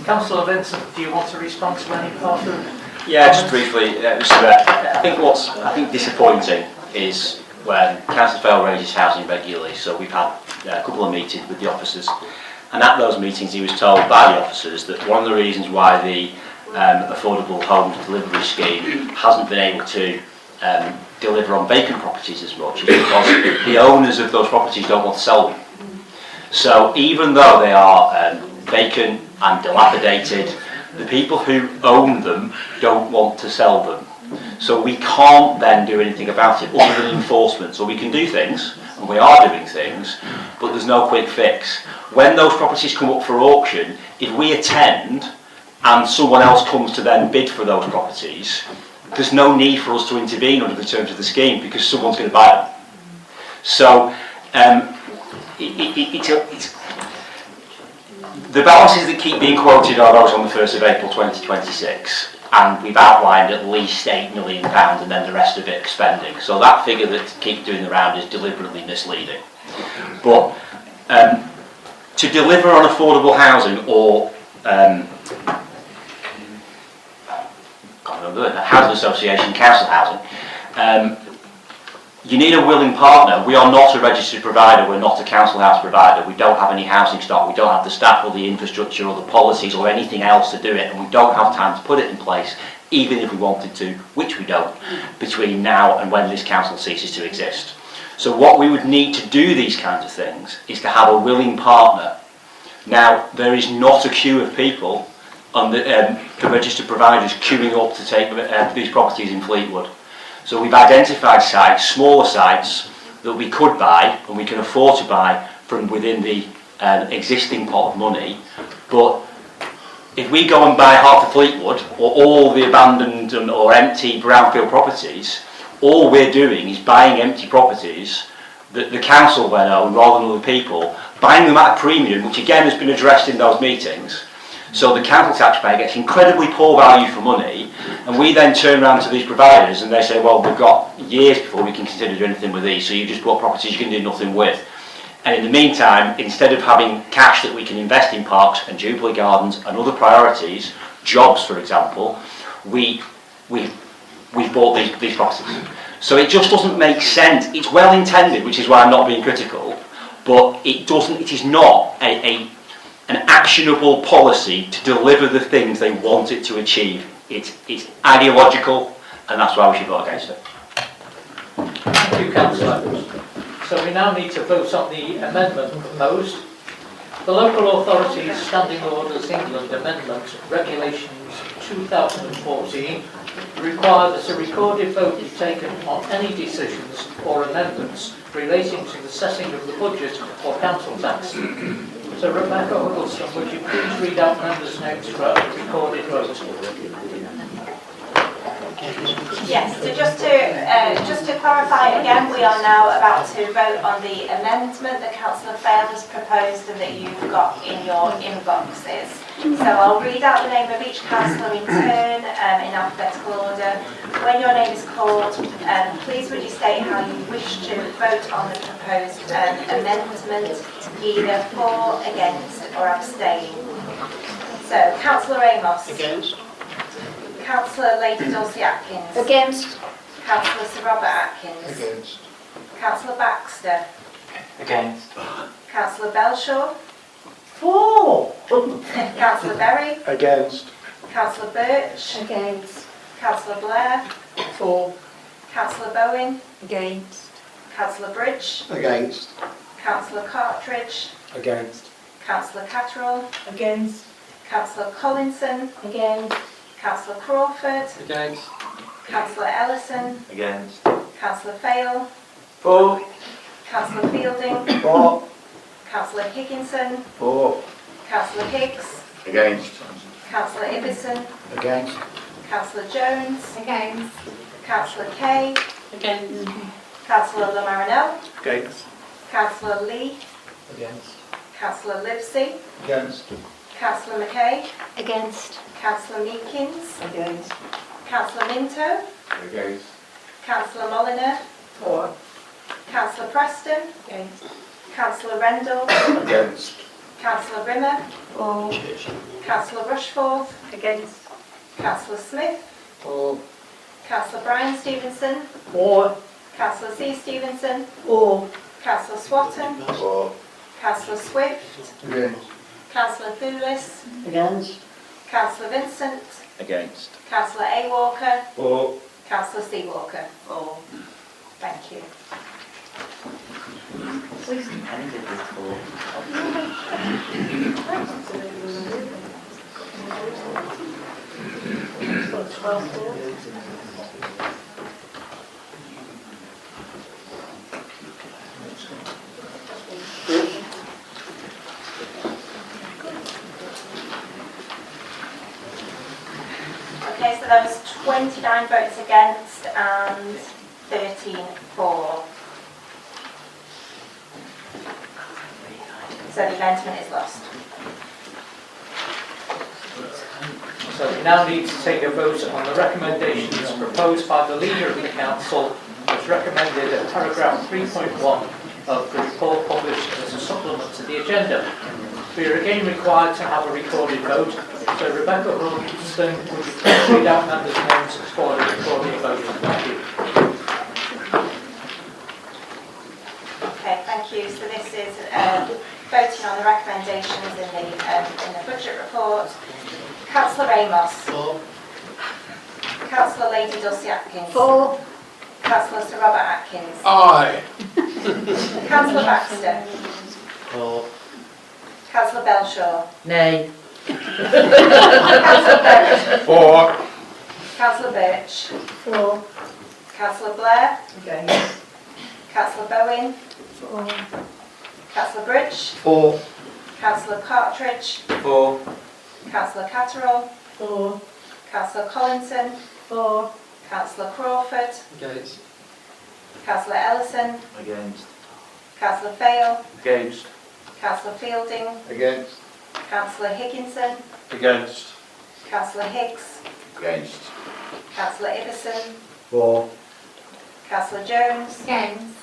Councillor Vincent, do you want to respond to any part of? Yeah, just briefly. I think disappointing is when Councillor Fell raises housing regularly. So we've had a couple of meetings with the officers, and at those meetings he was told by the officers that one of the reasons why the affordable homes delivery scheme hasn't been able to deliver on vacant properties as much is because the owners of those properties don't want to sell them. So even though they are vacant and dilapidated, the people who own them don't want to sell them. So we can't then do anything about it other than enforcement. So we can do things, and we are doing things, but there's no quick fix. When those properties come up for auction, if we attend and someone else comes to then bid for those properties, there's no need for us to intervene under the terms of the scheme because someone's going to buy them. So it's the balances that keep being quoted are those on the 1st of April 2026, and we've outlined at least £8 million and then the rest of it spending. So that figure that keeps doing the round is deliberately misleading. But to deliver on affordable housing or housing association, council housing, you need a willing partner. We are not a registered provider, we're not a council house provider, we don't have any housing stock, we don't have the staff or the infrastructure or the policies or anything else to do it, and we don't have time to put it in place, even if we wanted to, which we don't, between now and when this council ceases to exist. So what we would need to do these kinds of things is to have a willing partner. Now, there is not a queue of people on the registered providers queuing up to take these properties in Fleetwood. So we've identified sites, smaller sites, that we could buy and we can afford to buy from within the existing pot of money. But if we go and buy half of Fleetwood or all the abandoned or empty brownfield properties, all we're doing is buying empty properties that the council then own rather than other people, buying them at a premium, which again has been addressed in those meetings. So the council taxpayer gets incredibly poor value for money, and we then turn around to these providers and they say, well, we've got years before we can consider doing anything with these, so you just bought properties you can do nothing with. And in the meantime, instead of having cash that we can invest in parks and Jubilee Gardens and other priorities, jobs for example, we've bought these properties. So it just doesn't make sense. It's well intended, which is why I'm not being critical, but it is not an actionable policy to deliver the things they want it to achieve. It's ideological, and that's why we should vote against it. Thank you, Councillor. So we now need to vote on the amendment proposed. The Local Authorities Standing Orders England Amendment Regulations 2014 require that a recorded vote be taken on any decisions or amendments relating to the setting of the budget or council tax. So Rebecca Huddleston, would you please read out members' names for a recorded vote? Yes, so just to clarify again, we are now about to vote on the amendment that Councillor Fail has proposed and that you've got in your inboxes. So I'll read out the name of each councillor in turn in alphabetical order. When your name is called, please would you state how you wish to vote on the proposed amendment, either for, against or abstain. So Councillor Amos. Against. Councillor Lady Dulcie Atkins. Against. Councillor Sir Robert Atkins. Against. Councillor Baxter. Against. Councillor Belshaw. For. Councillor Berry. Against. Councillor Birch. Against. Councillor Blair. For. Councillor Bowen. Against. Councillor Bridge. Against. Councillor Cartridge. Against. Councillor Catterall. Against. Councillor Collinson. Against. Councillor Crawford. Against. Councillor Ellison. Against. Councillor Fail. For. Councillor Fielding. For. Councillor Higginson. For. Councillor Higgs. Against. Councillor Ibbotson. Against. Councillor Jones. Against. Councillor Kay. Against. Councillor Lamarinelle. Against. Councillor Lee. Against. Councillor Livesey. Against. Councillor McKay. Against. Councillor Meekins. Against. Councillor Minto. Against. Councillor Molyneux. For. Councillor Preston. Against. Councillor Rendell. Against. Councillor Rimmer. For. Councillor Rushforth. Against. Councillor Smith. For. Councillor Brian Stevenson. For. Councillor C. Stevenson. For. Councillor Swatton. For. Councillor Swift. Against. Councillor Thewlis. Against. Councillor Vincent. Against. Councillor A. Walker. For. Councillor C. Walker. For. Thank you. Okay, so there was 29 votes against and 13 for. So the amendment is lost. So we now need to take a vote on the recommendations proposed by the leader of the council as recommended at paragraph 3.1 of the report published as a supplement to the agenda. We are again required to have a recorded vote, so Rebecca Huddleston, would you please read out members' names for the recorded vote? Thank you. Okay, thank you. So this is voting on the recommendations in the budget report. Councillor Amos. For. Councillor Lady Dulcie Atkins. For. Councillor Sir Robert Atkins. Aye. Councillor Baxter. For. Councillor Belshaw. Nay. Councillor Berry. For. Councillor Birch. For. Councillor Blair. Against. Councillor Bowen. For. Councillor Bridge. For. Councillor Cartridge. For. Councillor Catterall. For. Councillor Collinson. For. Councillor Crawford. Against. Councillor Ellison. Against. Councillor Fail. Against. Councillor Fielding. Against. Councillor Higginson. Against. Councillor Higgs. Against. Councillor Iverson. For. Councillor Jones. Against.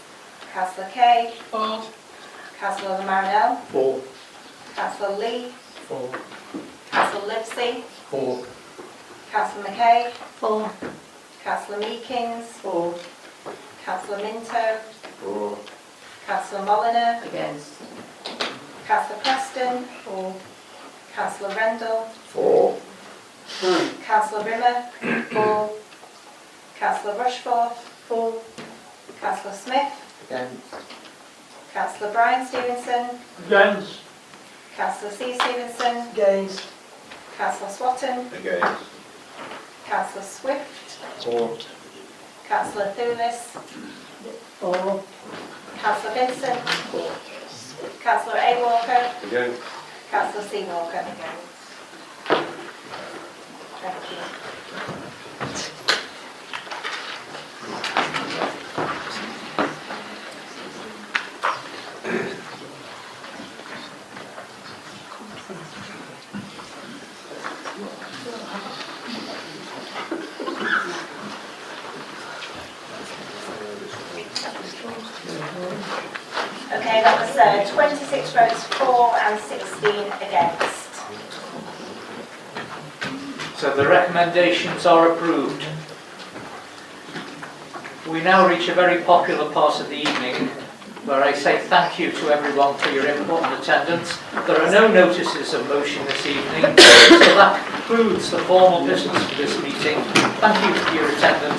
Councillor Kay. For. Councillor Marinell. For. Councillor Lee. For. Councillor Livesey. For. Councillor McKay. For. Councillor Meekins. For. Councillor Minto. For. Councillor Molyneux. Against. Councillor Preston. For. Councillor Rendell. For. Councillor Rimmer. For. Councillor Rushforth. For. Councillor Smith. Against. Councillor Brian Stevenson. Against. Councillor C. Stevenson. Against. Councillor Swatton. Against. Councillor Swift. For. Councillor Thulis. For. Councillor Vincent. For. Councillor A. Walker. Against. Councillor C. Walker. Thank you. Okay, that was 26 votes for and 16 against. So the recommendations are approved. We now reach a very popular part of the evening where I say thank you to everyone for your input and attendance. There are no notices of motion this evening, so that concludes the formal business for this meeting. Thank you for your attendance.